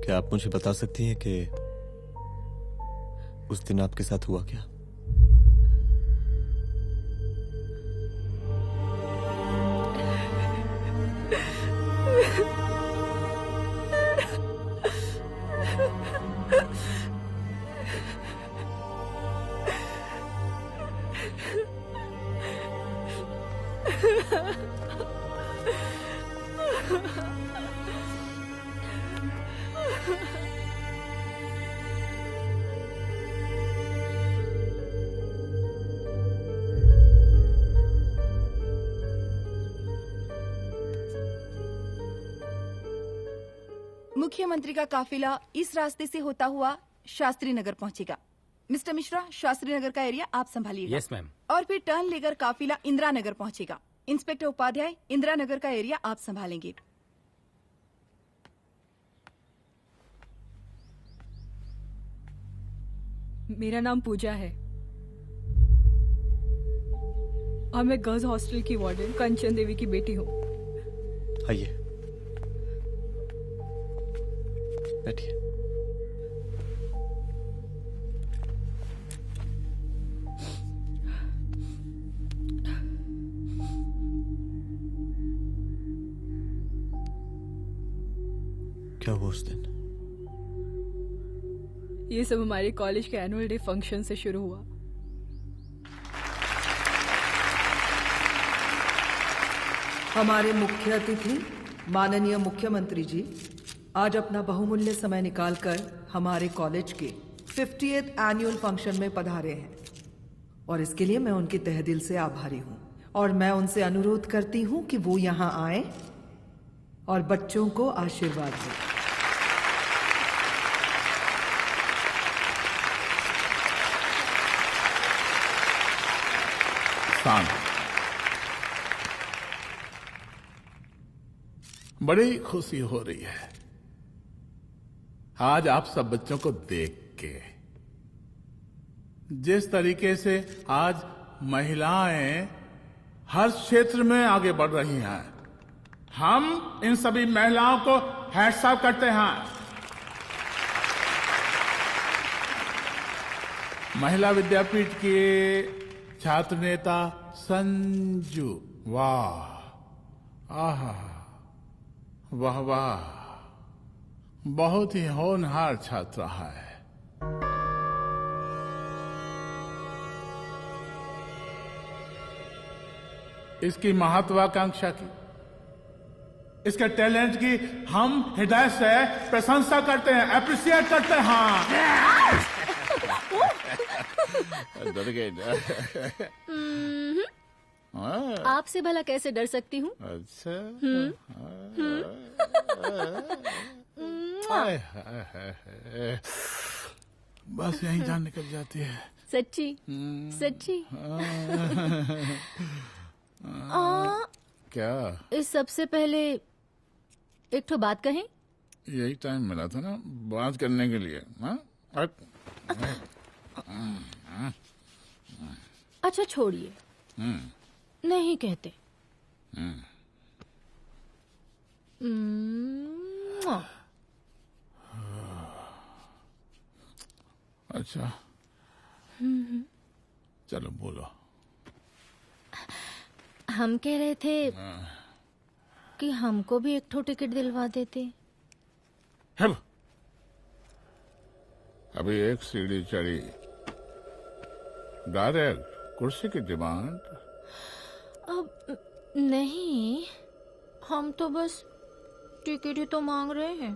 क्या आप मुझे बता सकती हैं कि उस दिन आपके साथ हुआ क्या? मुख्यमंत्री का काफिला इस रास्ते से होता हुआ शास्त्री नगर पहुंचेगा। मिस्टर मिश्रा, शास्त्री नगर का एरिया आप संभालिएगा। Yes ma'am. और फिर टर्न लेकर काफिला इंदिरा नगर पहुंचेगा। इंस्पेक्टर उपाध्याय, इंदिरा नगर का एरिया आप संभालेंगे। मेरा नाम पूजा है और मैं गर्ल्स हॉस्टल की वार्डन कंचन देवी की बेटी हूँ। आइए, बैठिए। क्या हुआ उस दिन? ये सब हमारे कॉलेज के एनुअल डे फंक्शन से शुरू हुआ। हमारे मुख्य अतिथि माननीय मुख्यमंत्री जी आज अपना बहुमूल्य समय निकालकर हमारे कॉलेज के 50th एनुअल फंक्शन में पधारे हैं और इसके लिए मैं उनके तहे दिल से आभारी हूं और मैं उनसे अनुरोध करती हूं कि वो यहां आए और बच्चों को आशीर्वाद दें। बड़ी खुशी हो रही है आज आप सब बच्चों को देख के। जिस तरीके से आज महिलाएं हर क्षेत्र में आगे बढ़ रही हैं, हम इन सभी महिलाओं को हैट्स ऑफ करते हैं। महिला विद्यापीठ के छात्र नेता संजू, वाह, आहा, वाह वाह, बहुत ही होनहार छात्रा है। इसकी महत्वाकांक्षा की, इसके टैलेंट की हम हृदय से प्रशंसा करते हैं, अप्रिशिएट करते हैं। डर गए ना? आपसे भला कैसे डर सकती हूँ? अच्छा। बस यहीं जान निकल जाती है। सच्ची सच्ची। क्या? इस सबसे पहले एक ठो बात कहें? यही टाइम मिला था ना बात करने के लिए। अच्छा छोड़िए, नहीं कहते। अच्छा चलो बोलो। हम कह रहे थे कि हमको भी एक ठो टिकट दिलवा देते। अभी एक सीढ़ी चढ़ी, डायरेक्ट कुर्सी की डिमांड। अब नहीं, हम तो बस टिकट ही तो मांग रहे हैं।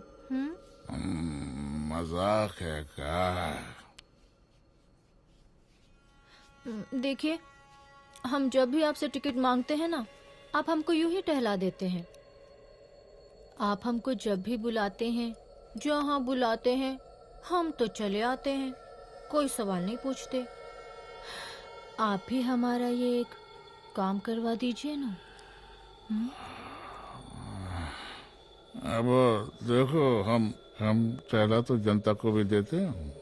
मजाक है क्या? देखिए, हम जब भी आपसे टिकट मांगते हैं ना, आप हमको यूं ही टहला देते हैं। आप हमको जब भी बुलाते हैं, जहाँ बुलाते हैं, हम तो चले आते हैं, कोई सवाल नहीं पूछते। आप भी हमारा ये एक काम करवा दीजिए ना। अब देखो, हम टहला तो जनता को भी देते हैं,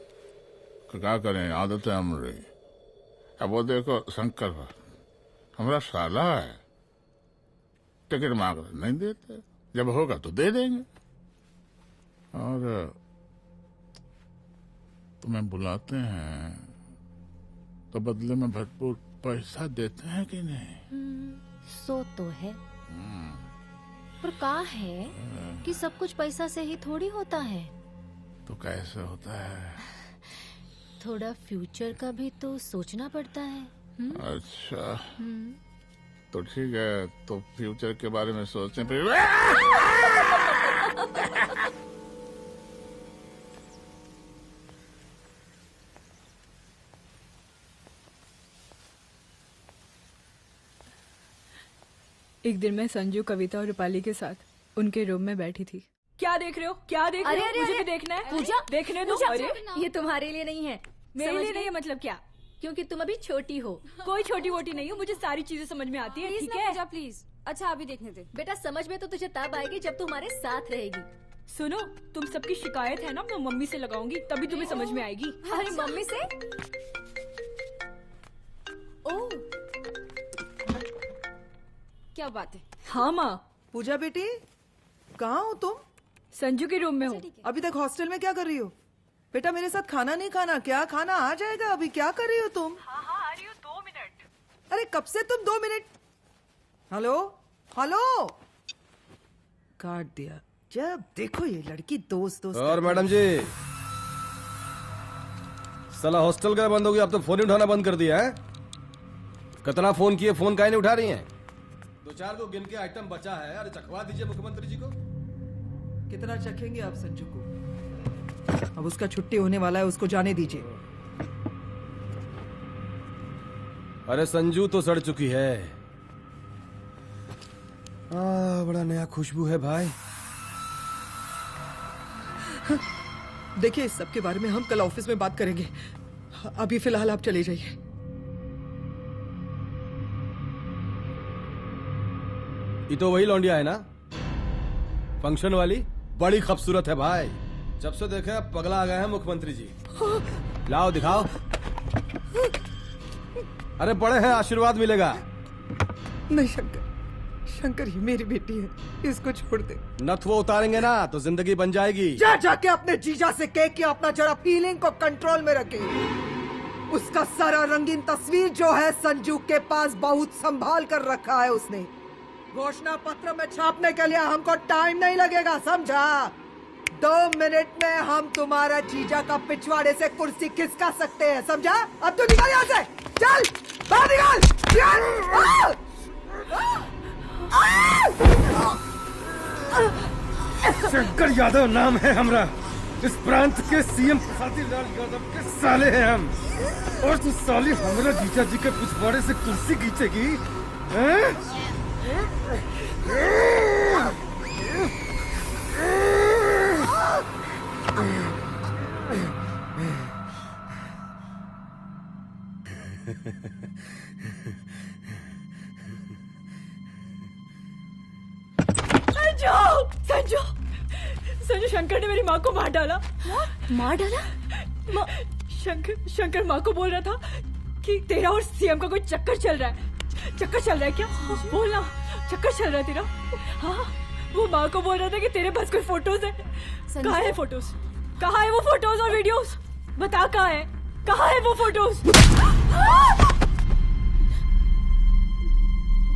क्या करें, आदत है हमारी। अब वो देखो शंकर हमारा साला है, टिकट मांग रहे नहीं देते, जब होगा तो दे देंगे। और तुम्हें बुलाते हैं तो बदले में भरपूर पैसा देते हैं कि नहीं? सो तो है, पर का है कि सब कुछ पैसा से ही थोड़ी होता है। तो कैसे होता है? थोड़ा फ्यूचर का भी तो सोचना पड़ता है। अच्छा तो ठीक है, तो फ्यूचर के बारे में सोचने पे एक दिन मैं संजू, कविता और रूपाली के साथ उनके रूम में बैठी थी। क्या देख रहे हो? क्या देख रहे हो? मुझे भी देखना है। पूजा, देखने दो। अरे ये तुम्हारे लिए नहीं है। मेरे लिए नहीं है मतलब क्या? क्योंकि तुम अभी छोटी हो। कोई छोटी वोटी नहीं हो, मुझे सारी चीजें समझ में आती है। ठीक है पूजा प्लीज। अच्छा अभी देखने दे। बेटा समझ में तो तुझे तब आएगी जब तू हमारे साथ रहेगी। सुनो, तुम सबकी शिकायत है ना, मैं मम्मी से लगाऊंगी, तभी तुम्हें समझ में आएगी। अरे मम्मी से? ओह क्या बात है। हाँ माँ। पूजा बेटी कहाँ हो तुम? संजू के रूम में हूँ। अभी तक हॉस्टल में क्या कर रही हो? बेटा मेरे साथ खाना नहीं खाना क्या? खाना आ जाएगा, अभी क्या कर रही हो तुम? हाँ हाँ आ रही हूँ, 2 मिनट। अरे कब से तुम 2 मिनट? हेलो हेलो, काट दिया। जब देखो ये लड़की दोस्त दोस्त। और मैडम जी, साला हॉस्टल का बंद हो गया, अब तो फोन ही उठाना बंद कर दिया है। कितना फोन किए, फोन काहे नहीं उठा रही हैं? 2-4 को गिन के आइटम बचा है, अरे चखवा दीजिए मुख्यमंत्री जी को। कितना चखेंगे आप संजू को? अब उसका छुट्टी होने वाला है, उसको जाने दीजिए। अरे संजू तो सड़ चुकी है। बड़ा नया खुशबू है भाई। देखिए इस सब के बारे में हम कल ऑफिस में बात करेंगे, अभी फिलहाल आप चले जाइए। ये तो वही लौंडिया है ना, फंक्शन वाली? बड़ी खूबसूरत है भाई, जब से देखे पगला आ गए हैं मुख्यमंत्री जी। लाओ दिखाओ। अरे बड़े हैं, आशीर्वाद मिलेगा। नहीं शंकर, शंकर ये मेरी बेटी है, इसको छोड़ दे। नथ वो उतारेंगे ना तो जिंदगी बन जाएगी। जा जाके अपने जीजा से कह के अपना जरा फीलिंग को कंट्रोल में रखे। उसका सारा रंगीन तस्वीर जो है संजू के पास बहुत संभाल कर रखा है उसने। घोषणा पत्र में छापने के लिए हमको टाइम नहीं लगेगा, समझा? 2 मिनट में हम तुम्हारा जीजा का पिछवाड़े से कुर्सी खिसका सकते हैं, समझा? अब तो निकल यहाँ से, चल बाहर निकल। शंकर यादव नाम है हमरा, इस प्रांत के सीएम प्रसादी लाल यादव के साले हैं हम, और तू साली हमरा जीजा जी के पिछवाड़े से कुर्सी खींचेगी? संजू, संजू शंकर ने मेरी माँ को मार डाला। मार डाला? शंकर माँ को बोल रहा था कि तेरा और सीएम का कोई चक्कर चल रहा है। चक्कर चल रहा है क्या? बोलना, चक्कर चल रहा है तेरा? हाँ, वो माँ को बोल रहा था कि तेरे पास कोई फोटोज है। कहाँ है फोटोज? कहाँ है वो फोटोज और वीडियोस? बता कहाँ है? कहाँ है वो फोटोज?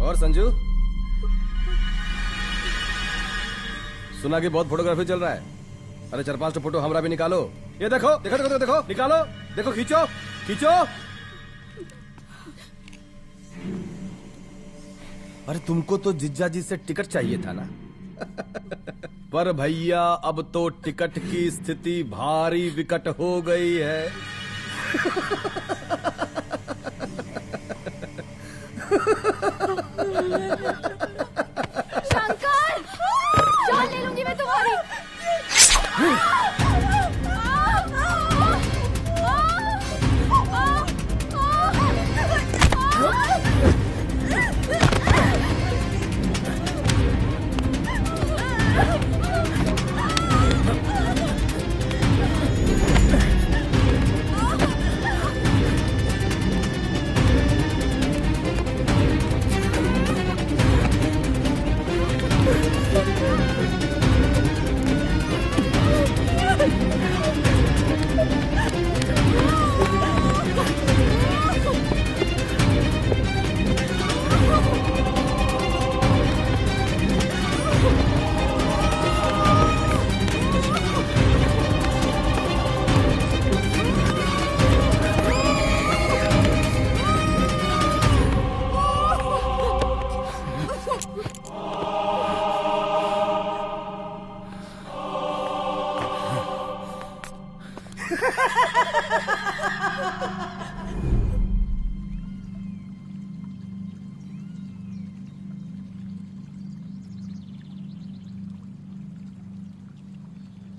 और संजू, सुना कि बहुत फोटोग्राफी चल रहा है। अरे 4-5 फोटो हमरा भी निकालो। ये देखो देखो देखो देखो, निकालो, देखो, खींचो खींचो। अरे तुमको तो जिज्जा जी से टिकट चाहिए था ना। पर भैया अब तो टिकट की स्थिति भारी विकट हो गई है। शंकर, जान ले लूंगी मैं तुम्हारी।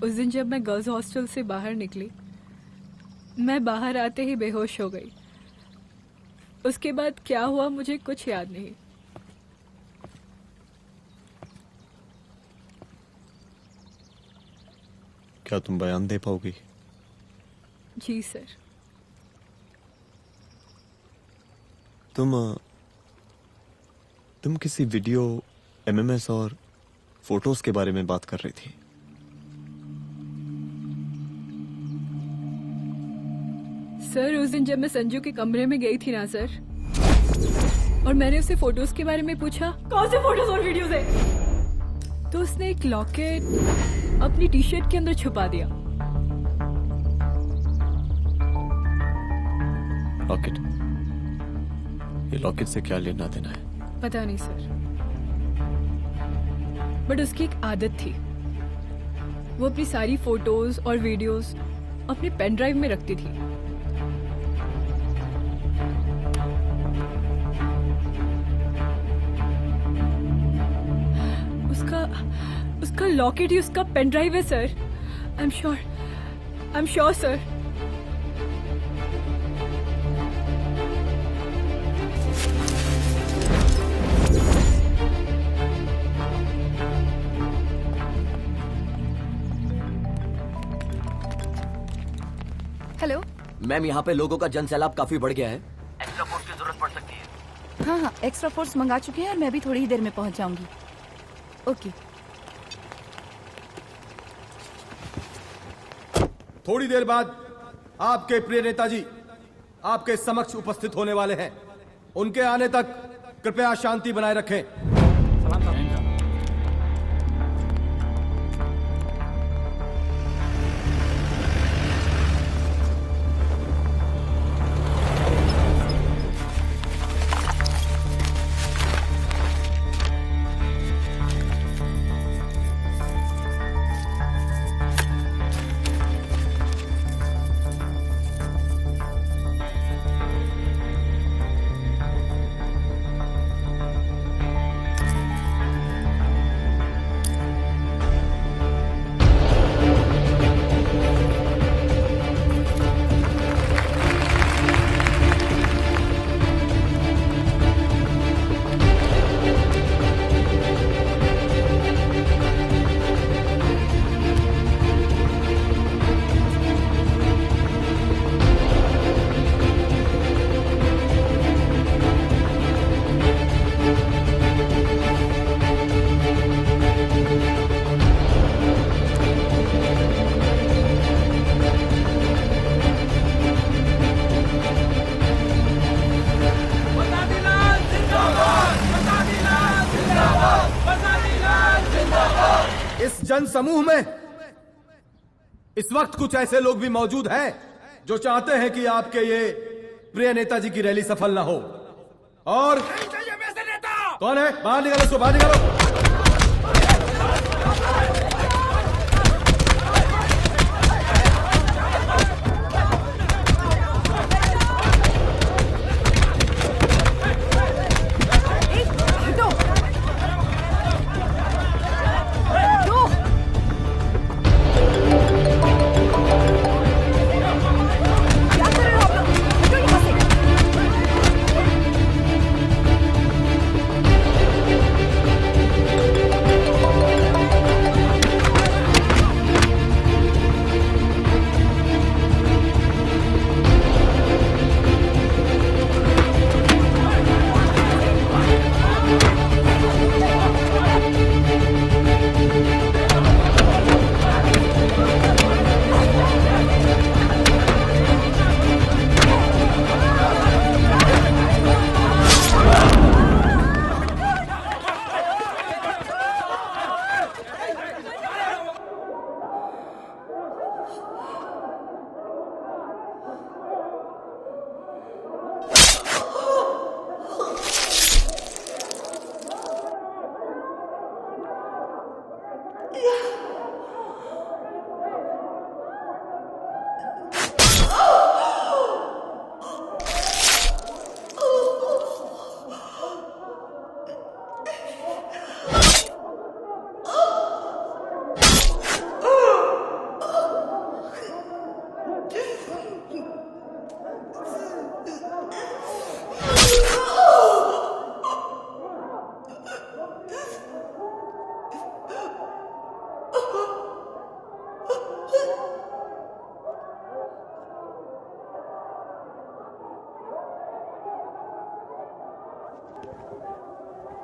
उस दिन जब मैं गर्ल्स हॉस्टल से बाहर निकली, मैं बाहर आते ही बेहोश हो गई। उसके बाद क्या हुआ मुझे कुछ याद नहीं। क्या तुम बयान दे पाओगी? जी सर। तुम किसी वीडियो, एमएमएस और फोटोज के बारे में बात कर रही थी। सर उस दिन जब मैं संजू के कमरे में गई थी ना सर, और मैंने उसे फोटोज के बारे में पूछा कौन से फोटोज और वीडियोज है, तो उसने एक लॉकेट अपनी टी शर्ट के अंदर छुपा दिया। लॉकेट? ये लॉकेट से क्या लेना देना है? पता नहीं सर, बट उसकी एक आदत थी, वो अपनी सारी फोटोज और वीडियोज अपने पेन ड्राइव में रखती थी। उसका लॉकेट ही उसका पेन ड्राइव है sir. I am sure sir. Hello ma'am, यहाँ पे लोगों का जनसैलाब काफी बढ़ गया है। एक्स्ट्रा फोर्स की जरूरत पड़ सकती है। हाँ, एक्स्ट्रा फोर्स मंगा चुके हैं और मैं भी थोड़ी ही देर में पहुंच जाऊंगी। ओके। थोड़ी देर बाद आपके प्रिय नेताजी आपके समक्ष उपस्थित होने वाले हैं। उनके आने तक कृपया शांति बनाए रखें। समूह में इस वक्त कुछ ऐसे लोग भी मौजूद हैं जो चाहते हैं कि आपके ये प्रिय नेताजी की रैली सफल ना हो। और कौन है? बाहर निकालो उसको, बाहर निकालो।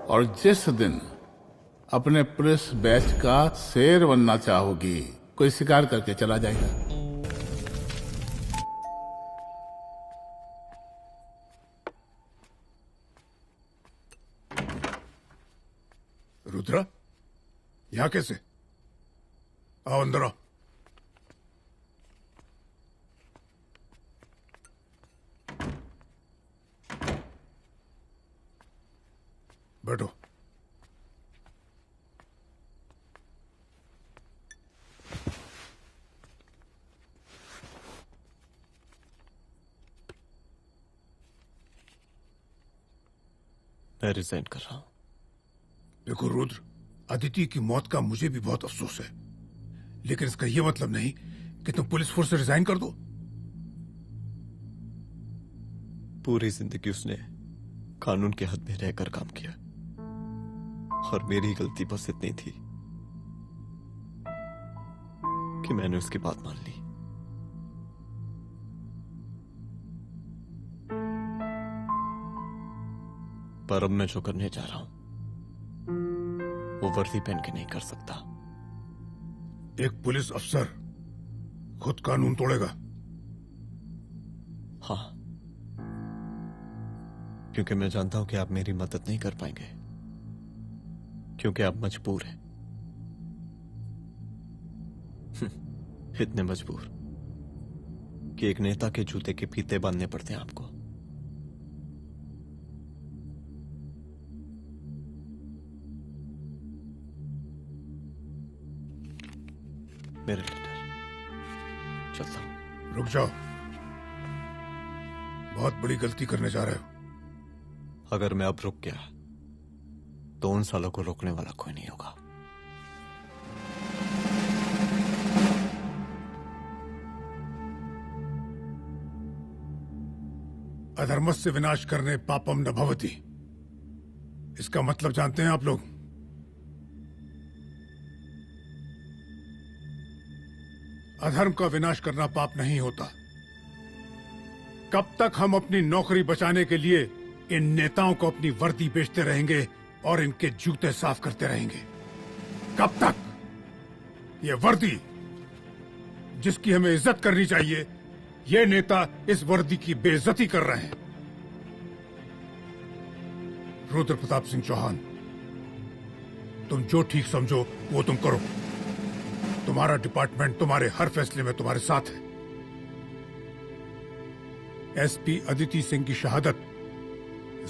और जिस दिन अपने पुलिस बैच का शेर बनना चाहोगी, कोई शिकार करके चला जाएगा। रुद्रा, यहाँ कैसे? आओ अंदर आओ। बैठो। मैं रिजाइन कर रहा हूं। देखो रुद्र, अदिति की मौत का मुझे भी बहुत अफसोस है, लेकिन इसका यह मतलब नहीं कि तुम पुलिस फोर्स से रिजाइन कर दो। पूरी जिंदगी उसने कानून के हद में रहकर काम किया और मेरी गलती बस इतनी थी कि मैंने उसकी बात मान ली। पर अब मैं जो करने जा रहा हूं वो वर्दी पहन के नहीं कर सकता। एक पुलिस अफसर खुद कानून तोड़ेगा? हाँ, क्योंकि मैं जानता हूं कि आप मेरी मदद नहीं कर पाएंगे, क्योंकि आप मजबूर हैं। इतने मजबूर कि एक नेता के जूते के फीते बांधने पड़ते हैं आपको। मेरे लीडर, चलता हूं। रुक जाओ, बहुत बड़ी गलती करने जा रहे हो। अगर मैं अब रुक गया तो उन सालों को रोकने वाला कोई नहीं होगा। अधर्मस्य विनाश करने पापम न भवति, इसका मतलब जानते हैं आप लोग? अधर्म का विनाश करना पाप नहीं होता। कब तक हम अपनी नौकरी बचाने के लिए इन नेताओं को अपनी वर्दी बेचते रहेंगे और इनके जूते साफ करते रहेंगे? कब तक? ये वर्दी जिसकी हमें इज्जत करनी चाहिए, ये नेता इस वर्दी की बेइज्जती कर रहे हैं। रुद्र प्रताप सिंह चौहान, तुम जो ठीक समझो वो तुम करो। तुम्हारा डिपार्टमेंट तुम्हारे हर फैसले में तुम्हारे साथ है। एसपी अदिति सिंह की शहादत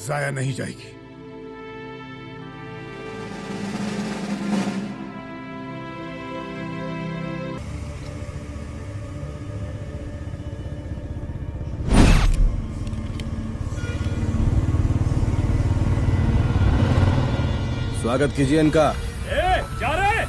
जाया नहीं जाएगी। स्वागत कीजिए इनका। जा रहे?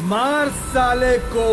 मार साले को।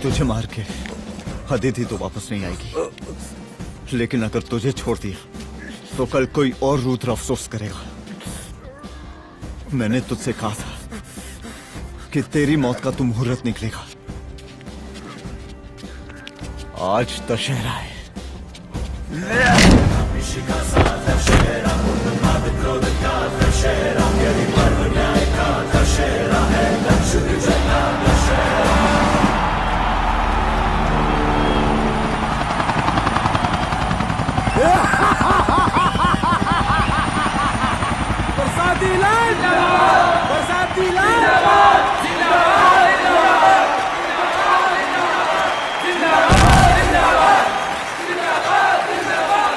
तुझे मार के अदिति तो वापस नहीं आएगी, लेकिन अगर तुझे छोड़ दिया तो कल कोई और रुद्र अफसोस करेगा। मैंने तुझसे कहा था कि तेरी मौत का तो मुहूर्त निकलेगा। आज दशहरा है। बरसाती लाल बरसाती लाल जिंदाबाद जिंदाबाद जिंदाबाद जिंदाबाद जिंदाबाद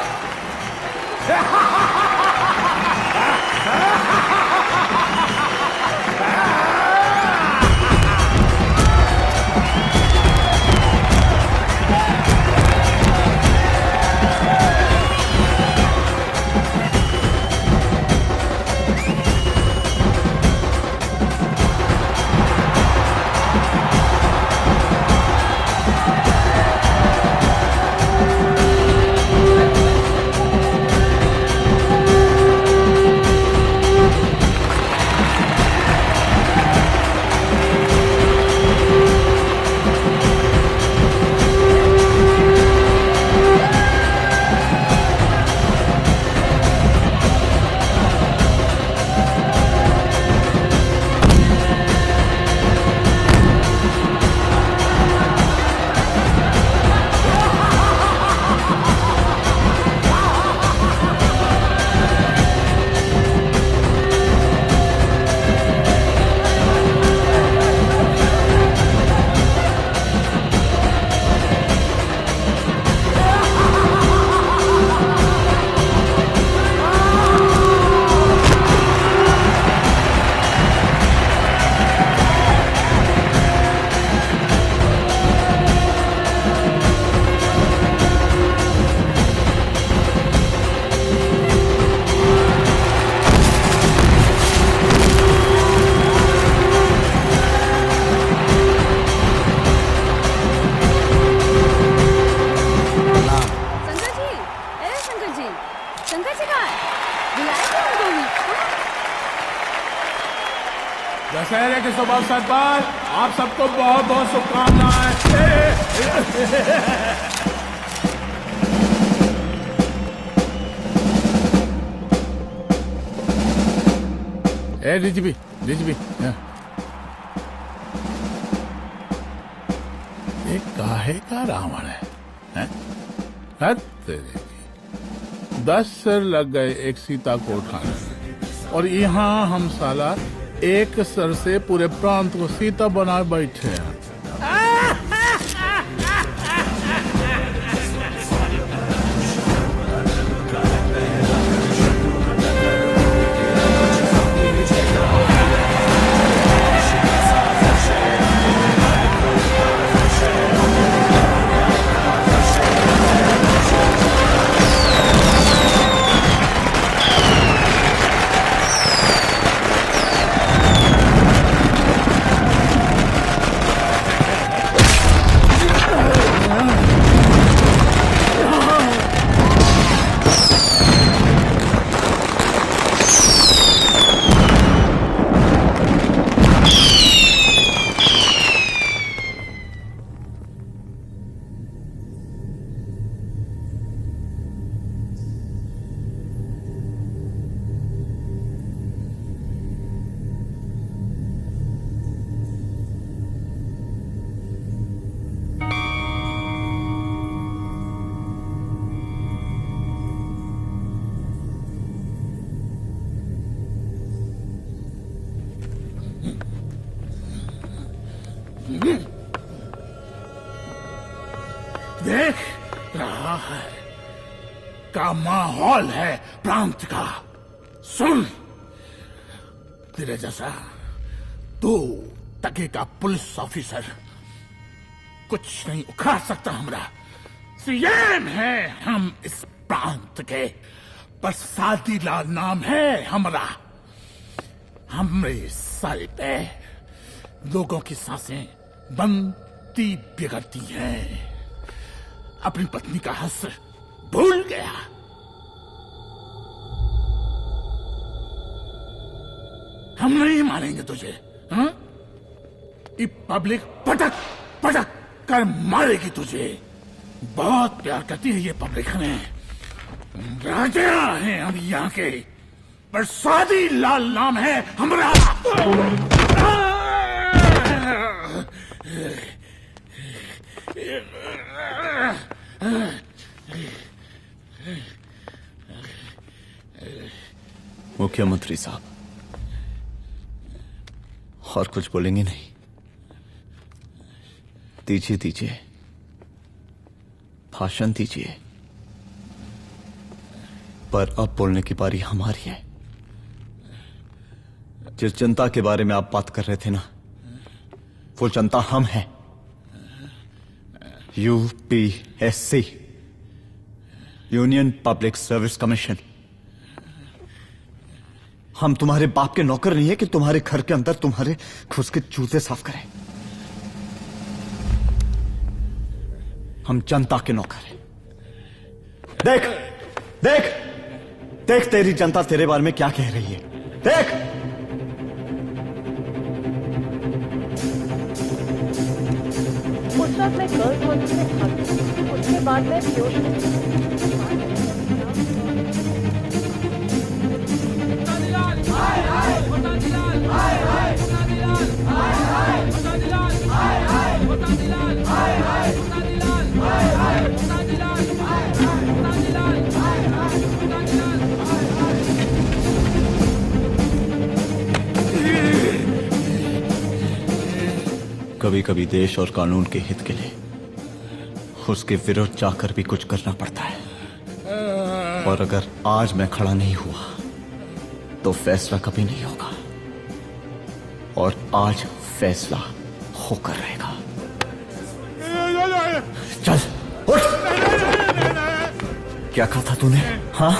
दशहरे के शुभ अवसर पर आप सबको बहुत बहुत शुभकामनाएं। डीजीपी ये काहे का रावण है? हैं? हद तेरे की। 10 सर लग गए एक सीता को उठाने में, और यहाँ हम साला एक सर से पूरे प्रांत को सीता बनाए बैठे हैं। देख रहा है का माहौल है प्रांत का। सुन, तेरे जैसा 2 टके का पुलिस ऑफिसर कुछ नहीं उखाड़ सकता। हमरा सीएम है हम इस प्रांत के, प्रसादी लाल नाम है हमरा। हमरे सर पे लोगों की सांसें बनती बिगड़ती हैं। अपनी पत्नी का हंस भूल गया। हम नहीं मारेंगे तुझे। हाँ? ये पब्लिक पटक पटक कर मारेगी तुझे। बहुत प्यार करती है ये पब्लिक हमें। राजा हैं हम यहाँ के, प्रसादी लाल नाम है हमारा। मुख्यमंत्री साहब, और कुछ बोलेंगे नहीं? दीजिए दीजिए, भाषण दीजिए। पर अब बोलने की बारी हमारी है। जिस जनता के बारे में आप बात कर रहे थे ना, वो जनता हम हैं। UPSC, union public service commission. हम तुम्हारे बाप के नौकर नहीं है कि तुम्हारे घर के अंदर तुम्हारे खुद के जूते साफ करें। हम जनता के नौकर हैं। देख देख देख, तेरी जनता तेरे बारे में क्या कह रही है। देख, उस वक्त मैं गर्ल्स हॉस्टल में भागी, उसके बाद मैं बेहोश कभी कभी देश और कानून के हित के लिए उसके विरुद्ध जाकर भी कुछ करना पड़ता है। और अगर आज मैं खड़ा नहीं हुआ तो फैसला कभी नहीं होगा, और आज फैसला होकर रहेगा। चल उठ। क्या कहा था तूने? हाँ,